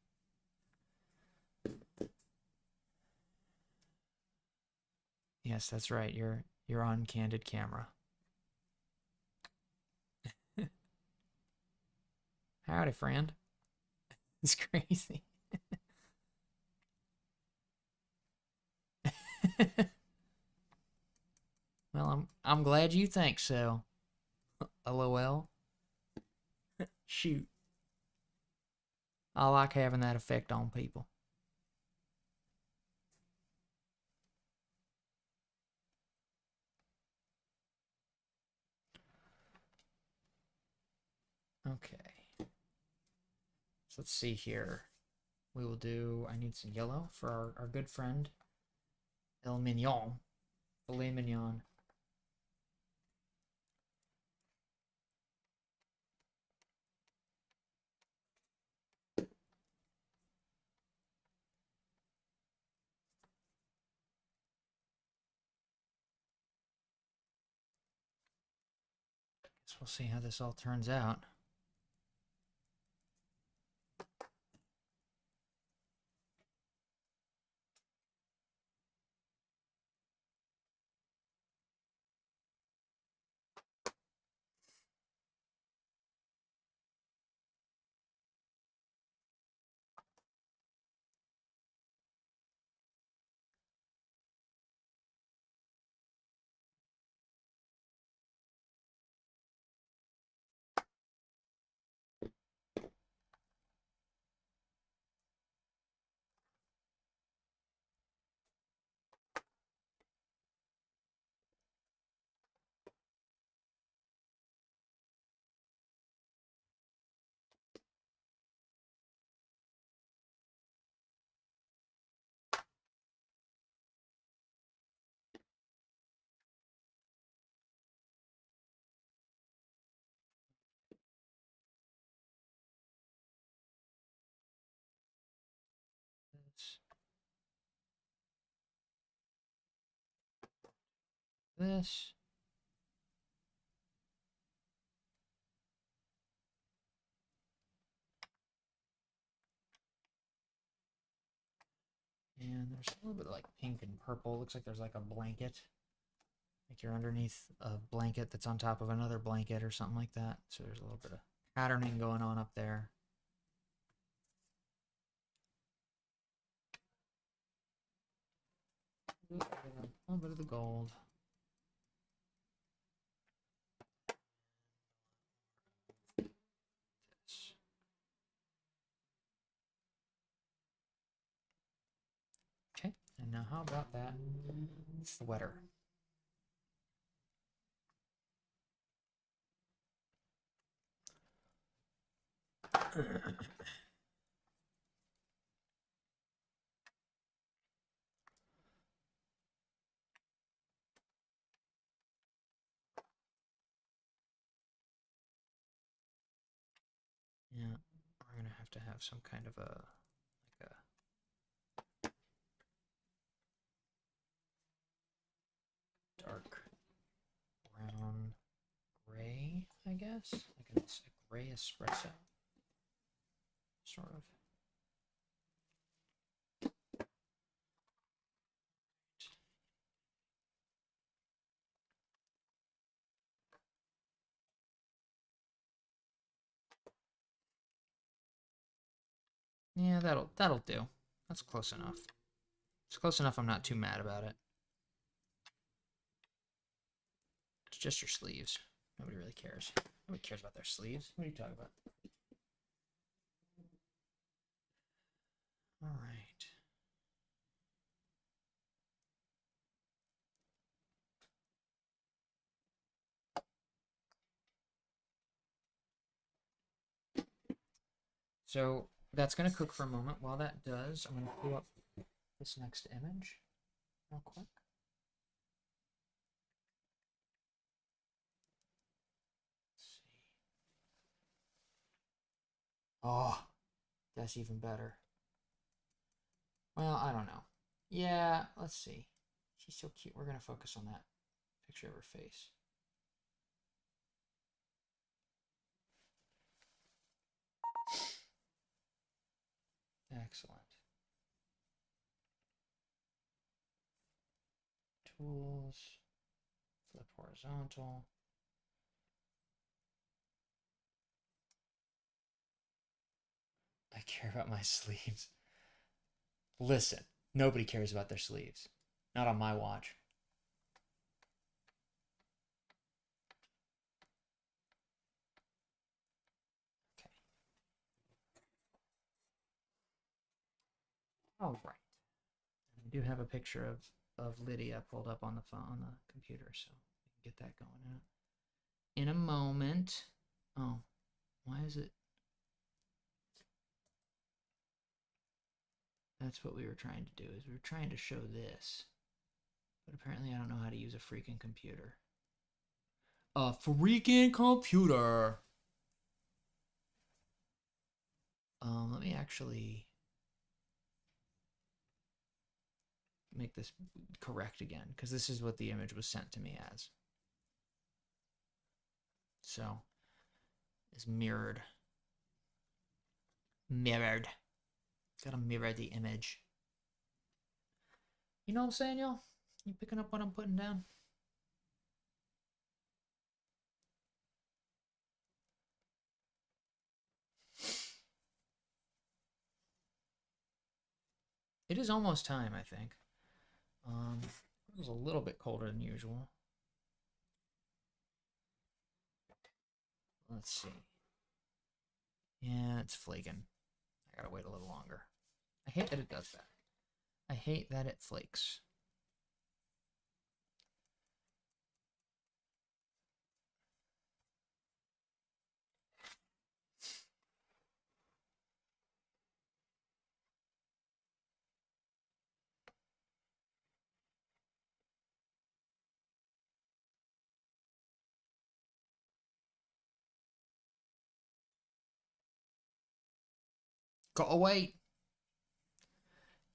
Yes, that's right. You're on candid camera. Howdy, friend. It's crazy. Well, I'm glad you think so. LOL. Shoot. I like having that effect on people. Okay. So let's see here. We will do, I need some yellow for our good friend, El Mignon. Filet mignon. Guess we'll see how this all turns out. This. And there's a little bit of like pink and purple. Looks like there's like a blanket. Like you're underneath a blanket that's on top of another blanket or something like that. So there's a little bit of patterning going on up there. A little bit of the gold. Okay, and now how about that sweater? Yeah, we're gonna have to have some kind of a dark brown gray, I guess, like a gray espresso, sort of. Yeah, that'll do. That's close enough. It's close enough I'm not too mad about it. It's just your sleeves. Nobody really cares. Nobody cares about their sleeves. What are you talking about? All right. So that's going to cook for a moment. While that does, I'm going to pull up this next image real quick. Let's see. Oh, that's even better. Well, I don't know. Yeah, let's see. She's so cute. We're going to focus on that picture of her face. Excellent. Tools, flip horizontal. I care about my sleeves. Listen, nobody cares about their sleeves. Not on my watch. Okay. All right. I do have a picture of Lydia pulled up on the phone on the computer, so we can get that going in a moment. Oh, why is it? That's what we were trying to do, is we were trying to show this. But apparently I don't know how to use a freaking computer. A freaking computer! Let me actually make this correct again, because this is what the image was sent to me as. So, it's mirrored. Mirrored. Gotta mirror the image. You know what I'm saying, y'all? You picking up what I'm putting down? It is almost time, I think. It was a little bit colder than usual. Let's see. Yeah, it's flaking. I gotta wait a little longer. I hate that it does that. I hate that it flakes. Gotta wait.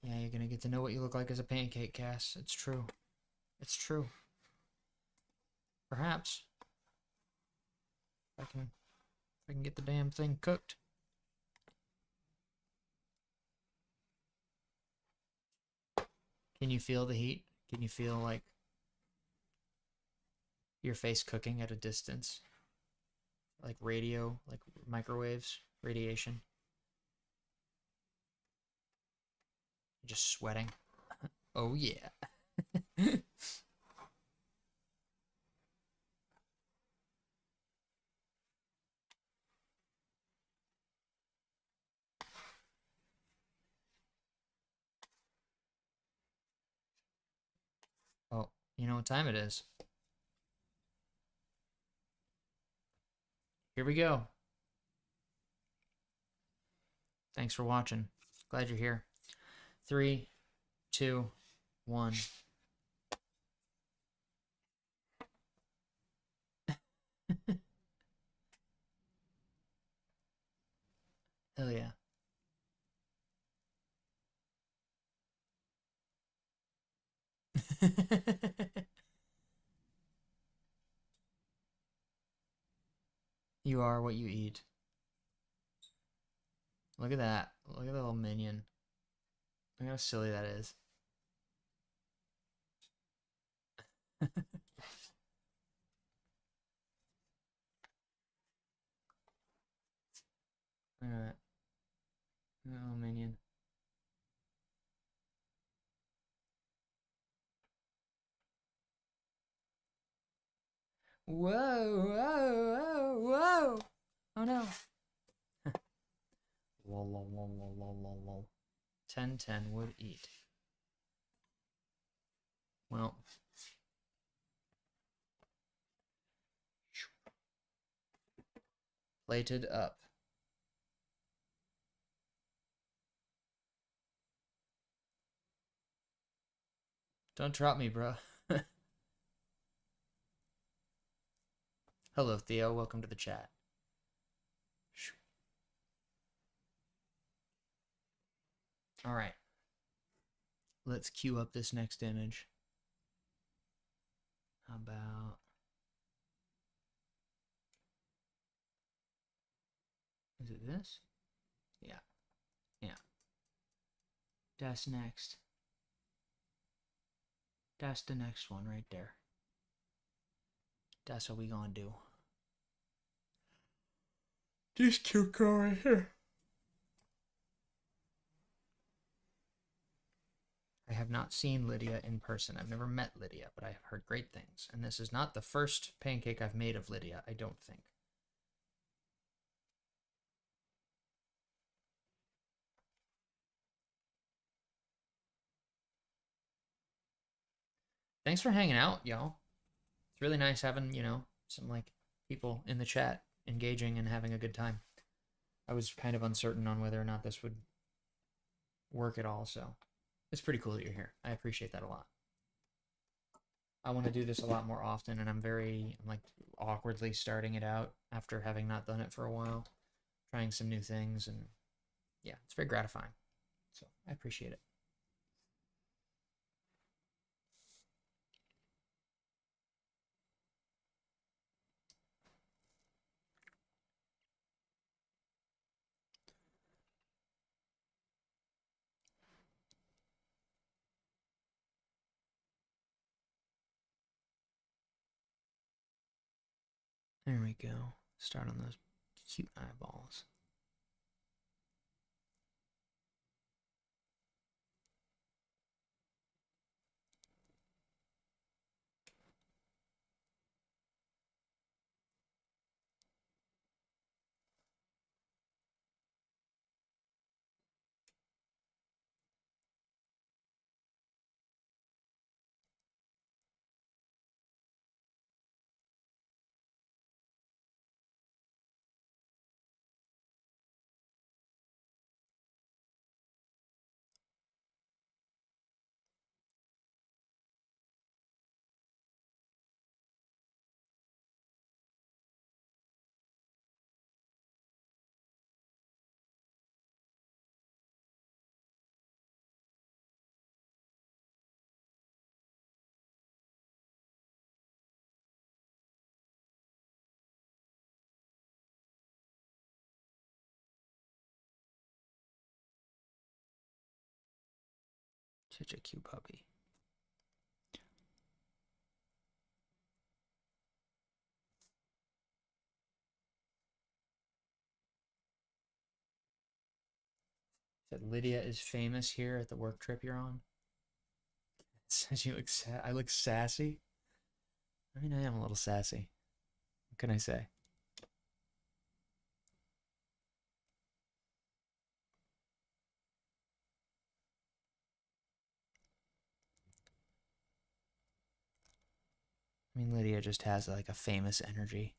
Yeah, you're gonna get to know what you look like as a pancake, Cass. It's true. It's true. Perhaps. If I can get the damn thing cooked. Can you feel the heat? Can you feel like your face cooking at a distance? Like radio, like microwaves, radiation. You're just sweating. Oh yeah. Oh, you know what time it is. Here we go. Thanks for watching. Glad you're here. 3, 2, 1. Hell yeah. You are what you eat. Look at that. Look at that little minion. Look how silly that is. Alright. Oh, minion. Whoa, whoa, whoa, whoa! Oh no. Lol, lol, lol, lol, lol, lol, lol. 10-10 would eat. Well. Plated up. Don't drop me, bro. Hello, Theo. Welcome to the chat. All right. Let's queue up this next image. How about... Is it this? Yeah. Yeah. That's next. That's the next one right there. That's what we gonna do. This cute girl right here. I have not seen Lydia in person. I've never met Lydia, but I have heard great things. And this is not the first pancake I've made of Lydia, I don't think. Thanks for hanging out, y'all. It's really nice having, you know, some like people in the chat engaging and having a good time. I was kind of uncertain on whether or not this would work at all, so it's pretty cool that you're here. I appreciate that a lot. I want to do this a lot more often, and I'm like awkwardly starting it out after having not done it for a while, trying some new things, and yeah, it's very gratifying. So I appreciate it. There we go. Start on those cute eyeballs. Such a cute puppy. Said Lydia is famous here at the work trip you're on. It says you look I look sassy. I mean, I am a little sassy. What can I say? I mean, Lydia just has like a famous energy.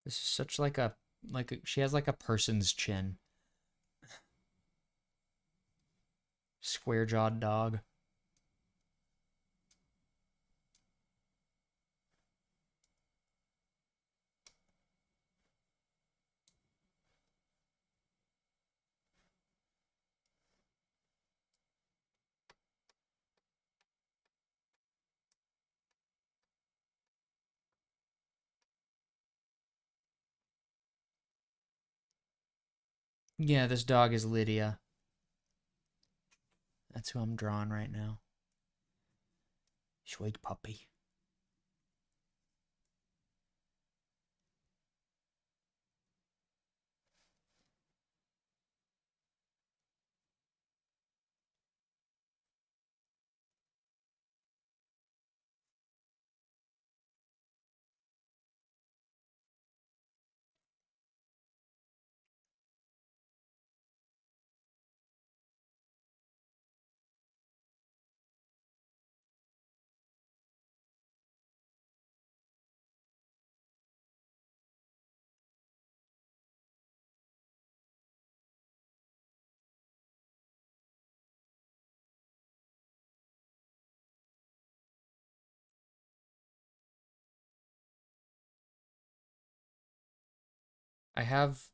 This is such like a she has like a person's chin. Square jawed dog. Yeah, this dog is Lydia. That's who I'm drawing right now. Sweet puppy. I have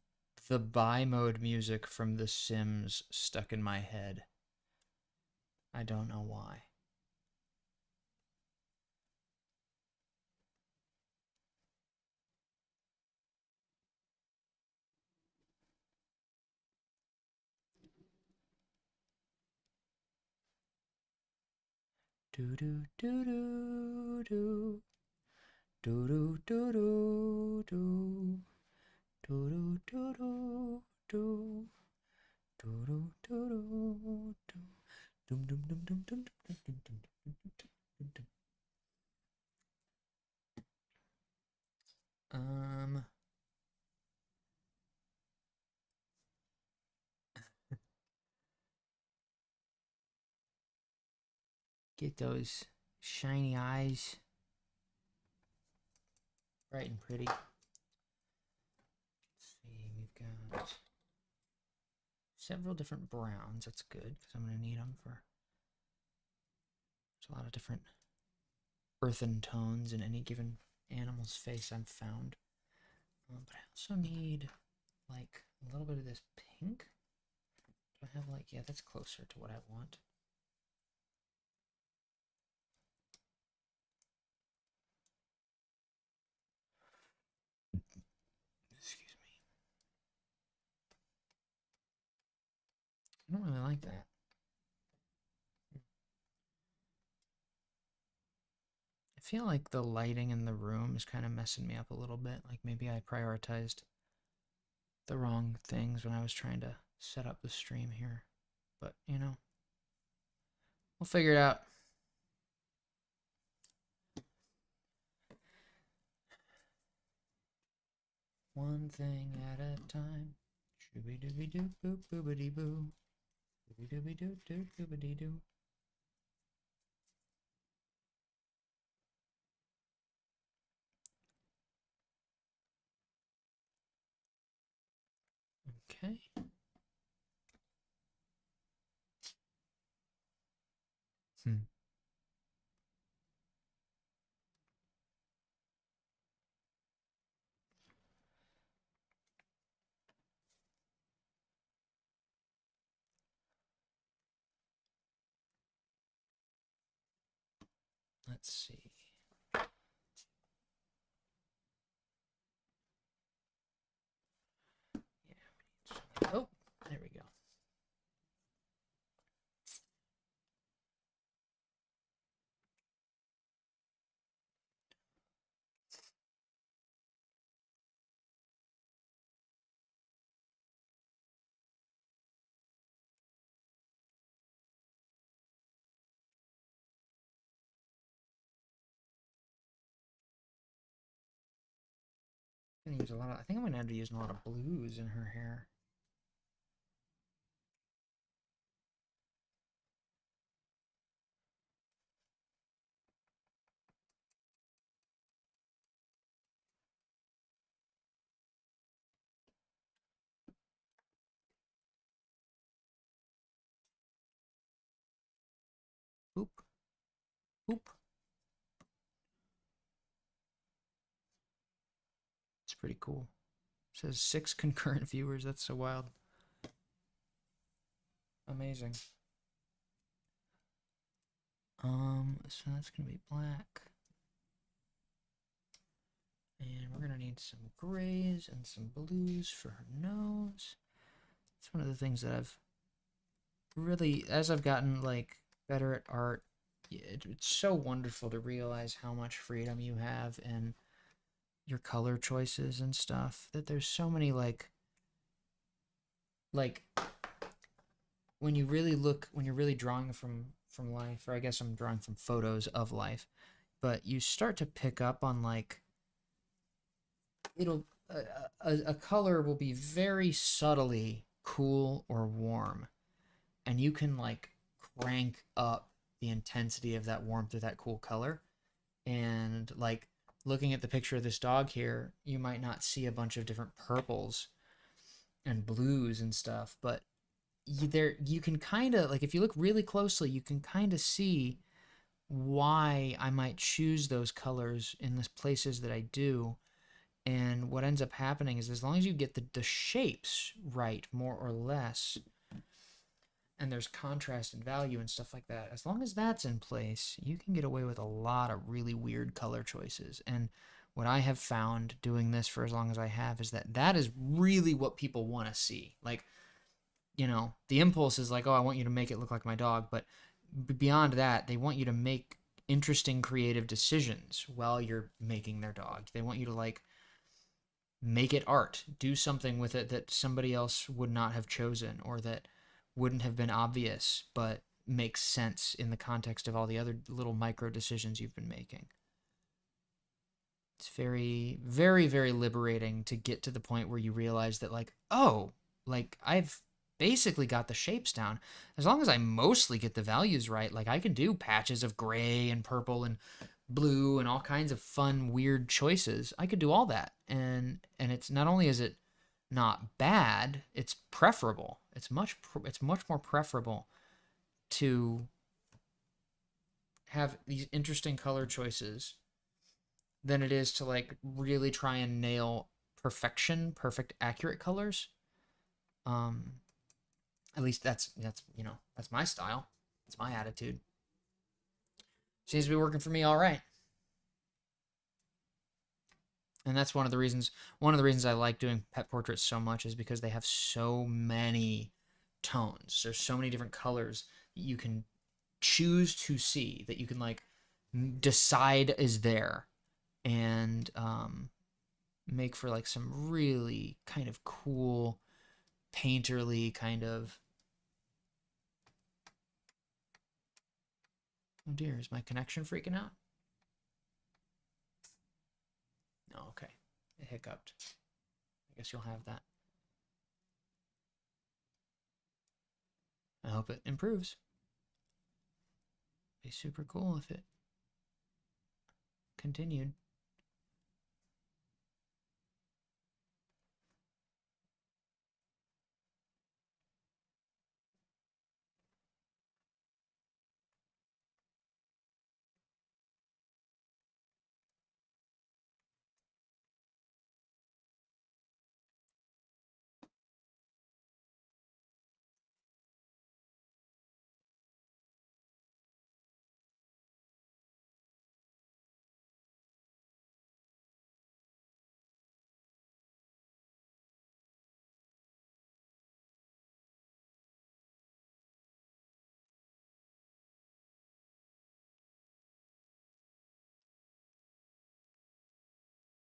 the buy mode music from The Sims stuck in my head. I don't know why. Do do do do do do do do do do do do do do do do do do do dum dum dum dum dum dum dum dum dum dum. Um, get those shiny eyes bright and pretty. Let's see, we've got several different browns. That's good because I'm going to need them for. There's a lot of different earthen tones in any given animal's face I've found. But I also need like a little bit of this pink. Do I have like, yeah, that's closer to what I want. Excuse me. I don't really like that. I feel like the lighting in the room is kind of messing me up a little bit. Like maybe I prioritized the wrong things when I was trying to set up the stream here. But, you know, we'll figure it out. One thing at a time. Shooby dooby doo boop boobity boo. Dooby dooby doo doo doobity doo. Okay. Let's see. Yeah. Oh, there we go. I'm gonna use a lot of, I think I'm gonna end up using a lot of blues in her hair. Boop. Boop. It's pretty cool. It says 6 concurrent viewers. That's so wild. Amazing. So that's gonna be black. And we're gonna need some grays and some blues for her nose. It's one of the things that I've really, as I've gotten like better at art, it's so wonderful to realize how much freedom you have in your color choices and stuff. That there's so many like when you really look, when you're really drawing from life, or I guess I'm drawing from photos of life, but you start to pick up on like it'll a color will be very subtly cool or warm, and you can like crank up the intensity of that warmth or that cool color. And like looking at the picture of this dog here, you might not see a bunch of different purples and blues and stuff, but you can kind of like, if you look really closely, you can kind of see why I might choose those colors in the places that I do. And what ends up happening is, as long as you get the shapes right, more or less, and there's contrast and value and stuff like that, as long as that's in place, you can get away with a lot of really weird color choices. And what I have found doing this for as long as I have is that that is really what people want to see. Like, you know, the impulse is like, oh, I want you to make it look like my dog. But beyond that, they want you to make interesting creative decisions while you're making their dog. They want you to like make it art, do something with it that somebody else would not have chosen, or that wouldn't have been obvious but makes sense in the context of all the other little micro decisions you've been making. It's very, very, very liberating to get to the point where you realize that, like, oh, like I've basically got the shapes down. As long as I mostly get the values right, like I can do patches of gray and purple and blue and all kinds of fun, weird choices. I could do all that. And it's not only is it not bad, it's preferable. It's much more preferable to have these interesting color choices than it is to like really try and nail perfect accurate colors. Um at least that's you know, that's my style. That's my attitude. Seems to be working for me all right. And that's one of the reasons I like doing pet portraits so much, is because they have so many tones. There's so many different colors that you can choose to see, that you can like decide is there, and make for like some really kind of cool painterly kind of. Oh dear, is my connection freaking out? No, okay. It hiccuped. I guess you'll have that. I hope it improves. Be super cool if it continued.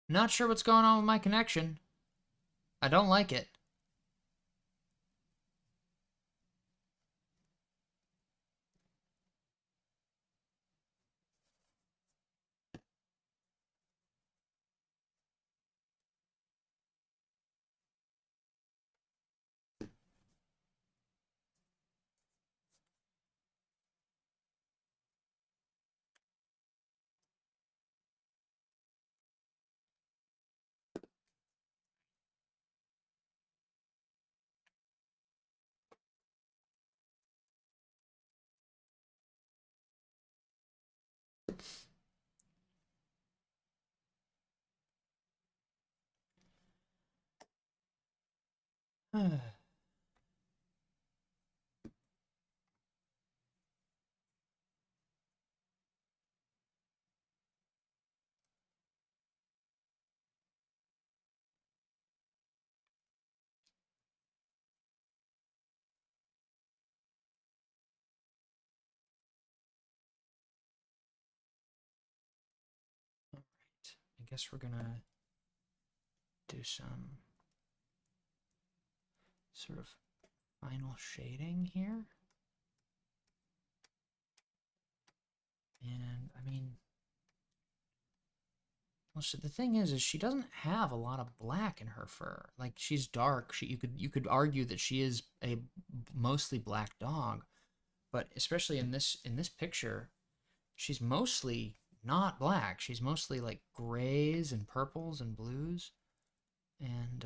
Not sure what's going on with my connection. I don't like it. guess we're gonna do some sort of final shading here. And I mean, well, so the thing is she doesn't have a lot of black in her fur. Like, she's dark. You could argue that she is a mostly black dog, but especially in this picture, she's mostly not black. She's mostly like grays and purples and blues, and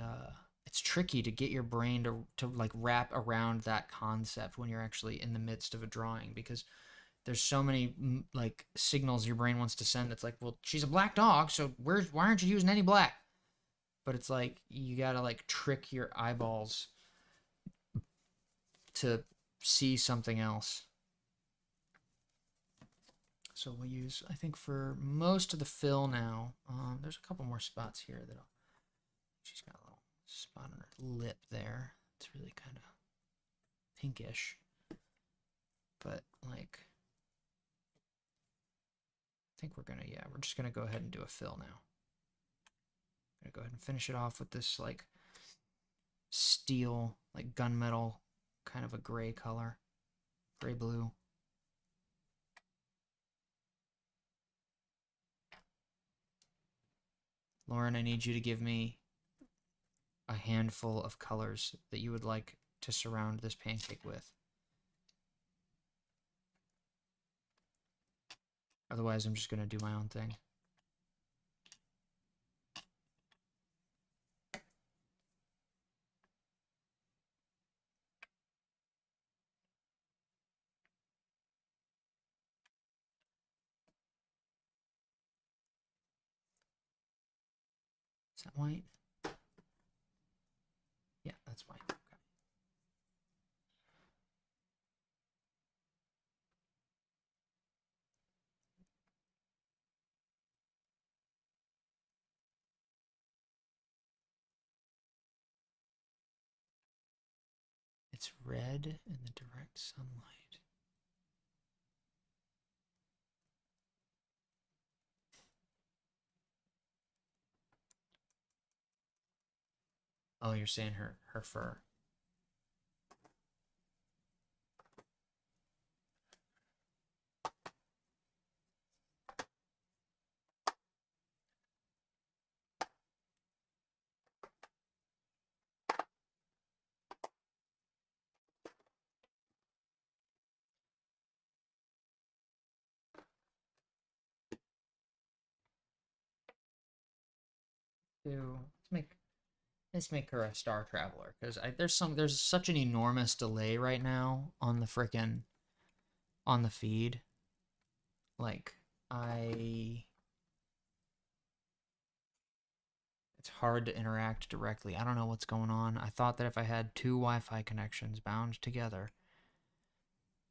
it's tricky to get your brain to like wrap around that concept when you're actually in the midst of a drawing, because there's so many like signals your brain wants to send. It's like, well, she's a black dog, so why aren't you using any black? But it's like you gotta like trick your eyeballs to see something else. So we'll use, I think, for most of the fill now. There's a couple more spots here that she's got a little spot on her lip there. It's really kind of pinkish, but like, I think we're just gonna go ahead and do a fill now. I'm gonna go ahead and finish it off with this like steel, like gunmetal, kind of a gray color, gray blue. Lauren, I need you to give me a handful of colors that you would like to surround this pancake with. Otherwise, I'm just going to do my own thing. Is that white? Yeah, that's white. Okay. It's red in the direct sunlight. Oh, you're saying her fur. Let's make her a star traveler, because there's such an enormous delay right now on the feed. Like, it's hard to interact directly. I don't know what's going on. I thought that if I had two Wi-Fi connections bound together,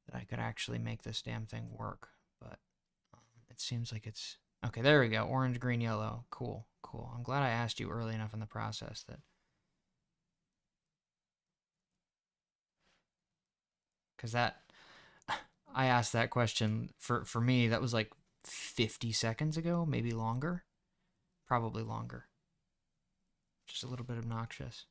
that I could actually make this damn thing work, but it seems like it's okay. There we go. Orange, green, yellow. Cool. I'm glad I asked you early enough in the process that, because that I asked that question for me, that was like 50 seconds ago, maybe longer, probably longer. Just a little bit obnoxious.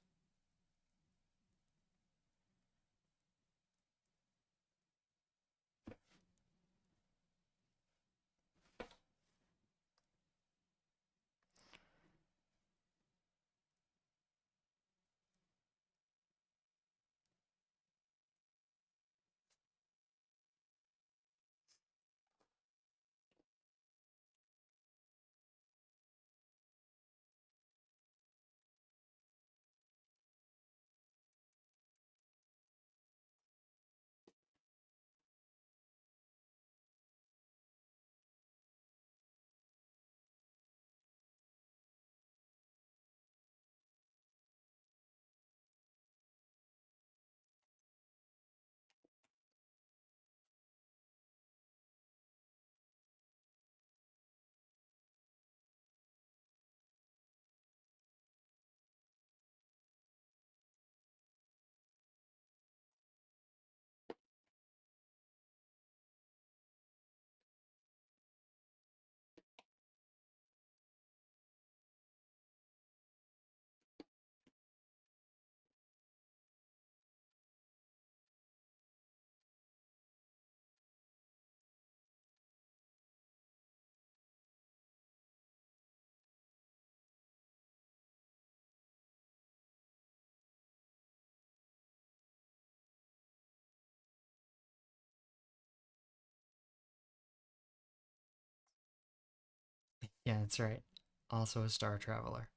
Yeah, that's right. Also a star traveler.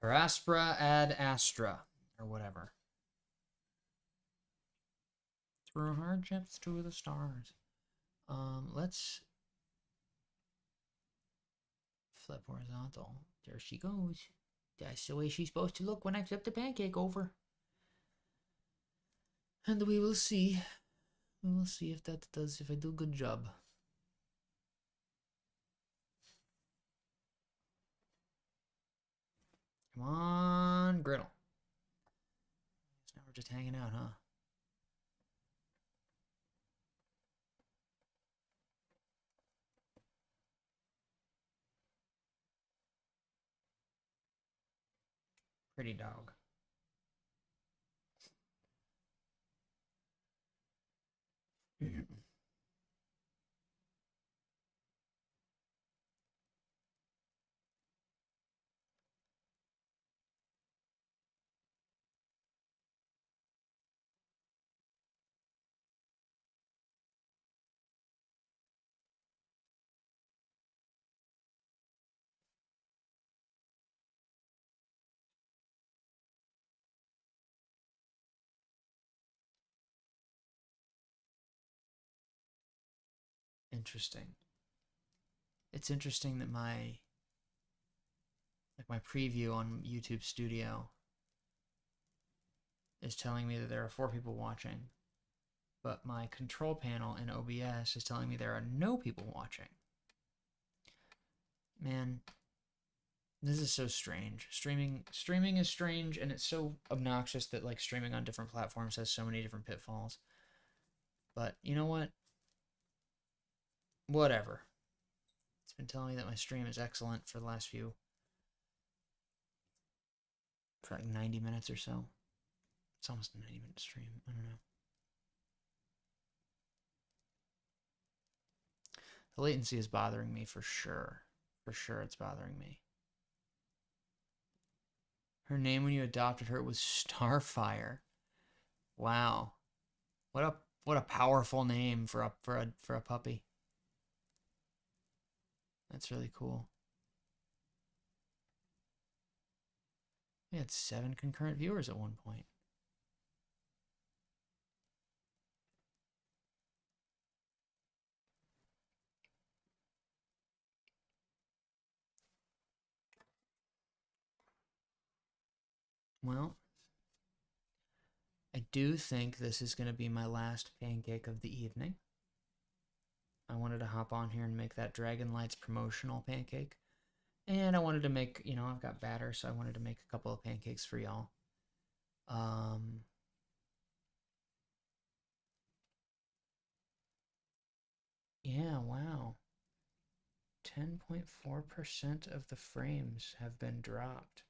Or Aspera ad Astra, or whatever. Through hardships to the stars. Let's flip horizontal. There she goes. That's the way she's supposed to look when I flip the pancake over. And we will see. We will see if that does, if I do a good job. Come on, griddle. So now we're just hanging out, huh? Pretty dog. Interesting. It's interesting that my preview on YouTube Studio is telling me that there are 4 people watching, but my control panel in OBS is telling me there are no people watching. Man, this is so strange. Streaming is strange, and it's so obnoxious that like streaming on different platforms has so many different pitfalls. But you know what? Whatever. It's been telling me that my stream is excellent for the last for like 90 minutes or so. It's almost a 90-minute stream. I don't know. The latency is bothering me for sure. For sure it's bothering me. Her name when you adopted her was Starfire. Wow. What a powerful name for a puppy. That's really cool. We had 7 concurrent viewers at one point. Well, I do think this is going to be my last pancake of the evening. I wanted to hop on here and make that Dragon Lights promotional pancake. And I wanted to make, you know, I've got batter, so I wanted to make a couple of pancakes for y'all. Yeah, wow. 10.4% of the frames have been dropped.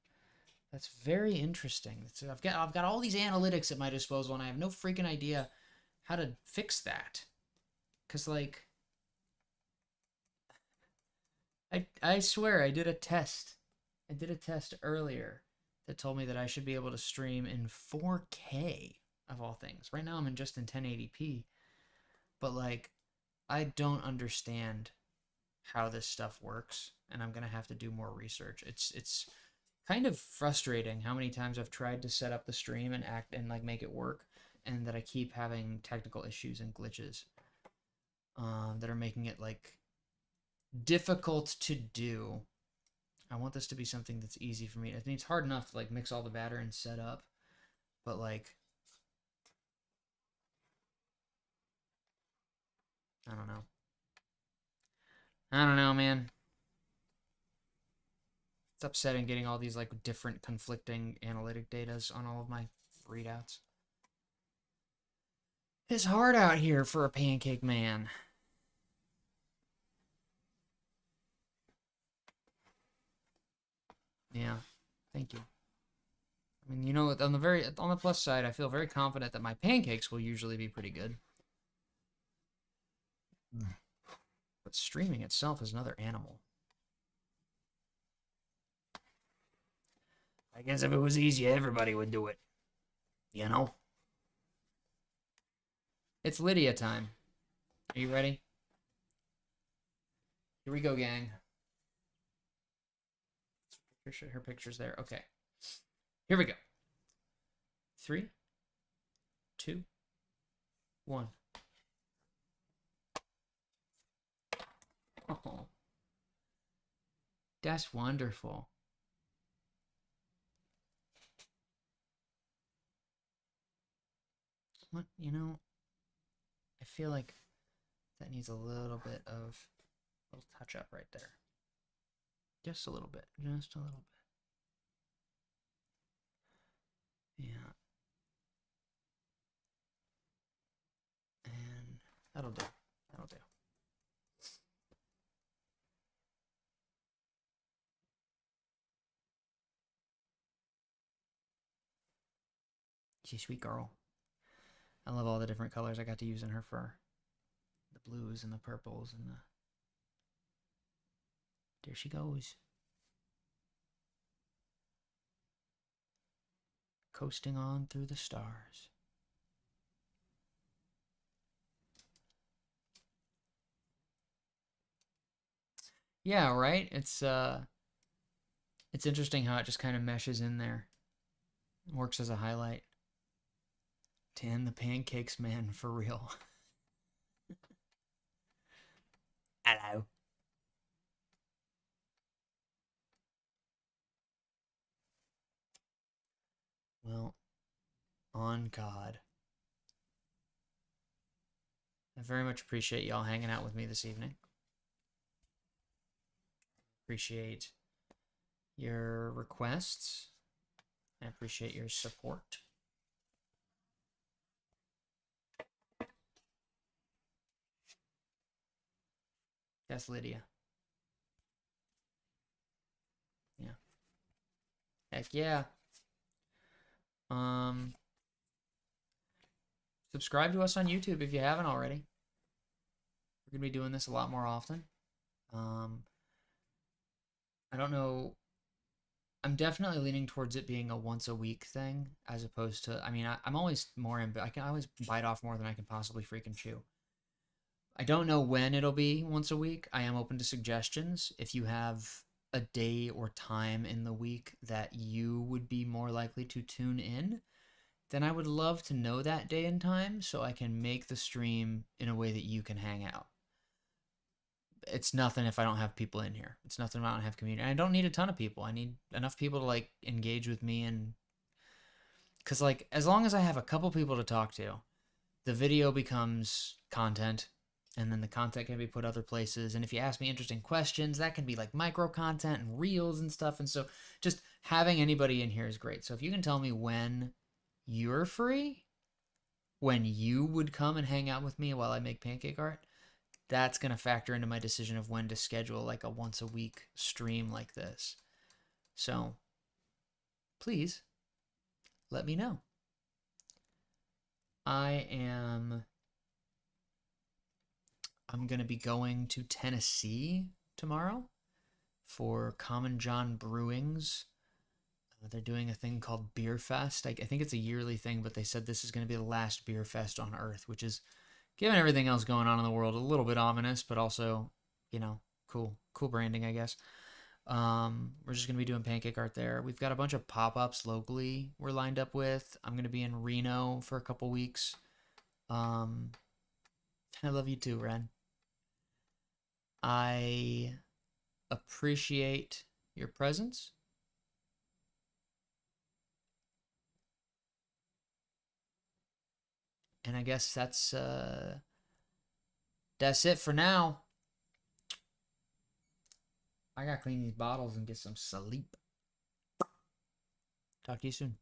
That's very interesting. I've got all these analytics at my disposal, and I have no freaking idea how to fix that. Cause like, I swear I did a test. I did a test earlier that told me that I should be able to stream in 4K of all things. Right now I'm in just in 1080p, but like, I don't understand how this stuff works, and I'm gonna have to do more research. It's kind of frustrating how many times I've tried to set up the stream and act and like make it work, and that I keep having technical issues and glitches that are making it like difficult to do. I want this to be something that's easy for me. I think it's hard enough to like mix all the batter and set up, but like, I don't know. I don't know, man. It's upsetting getting all these like different conflicting analytic datas on all of my readouts. It's hard out here for a pancake man. Yeah, thank you. I mean, you know, on the plus side, I feel very confident that my pancakes will usually be pretty good. But streaming itself is another animal. I guess if it was easy, everybody would do it. You know? It's Lydia time. Are you ready? Here we go, gang. Her picture's there. Okay. Here we go. 3, 2, 1. Oh, that's wonderful. What, you know, I feel like that needs a little bit of a little touch up right there. Just a little bit. Just a little bit. Yeah. And that'll do. That'll do. She's a sweet girl. I love all the different colors I got to use in her fur. The blues and the purples and the... There she goes. Coasting on through the stars. Yeah, right? It's interesting how it just kind of meshes in there. Works as a highlight. Dan the Pancakes man, for real. Hello. Well, on God. I very much appreciate y'all hanging out with me this evening. Appreciate your requests. I appreciate your support. That's Lydia. Yeah. Heck yeah. Subscribe to us on YouTube if you haven't already. We're gonna be doing this a lot more often. I don't know. I'm definitely leaning towards it being a once a week thing, as opposed to. I mean, I'm always more. I can always bite off more than I can possibly freaking chew. I don't know when it'll be once a week. I am open to suggestions. If you have a day or time in the week that you would be more likely to tune in, then I would love to know that day and time so I can make the stream in a way that you can hang out. It's nothing if I don't have people in here. It's nothing if I don't have community. I don't need a ton of people. I need enough people to like engage with me, and because like as long as I have a couple people to talk to, the video becomes content, and then the content can be put other places. And if you ask me interesting questions, that can be like micro content and reels and stuff. And so just having anybody in here is great. So if you can tell me when you're free, when you would come and hang out with me while I make pancake art, that's going to factor into my decision of when to schedule like a once a week stream like this. So please let me know. I'm going to be going to Tennessee tomorrow for Common John Brewing's. They're doing a thing called Beer Fest. I think it's a yearly thing, but they said this is going to be the last beer fest on Earth, which is, given everything else going on in the world, a little bit ominous, but also, you know, cool branding, I guess. We're just going to be doing pancake art there. We've got a bunch of pop-ups locally we're lined up with. I'm going to be in Reno for a couple weeks. I love you too, Ren. I appreciate your presence. And I guess that's it for now. I gotta clean these bottles and get some sleep. Talk to you soon.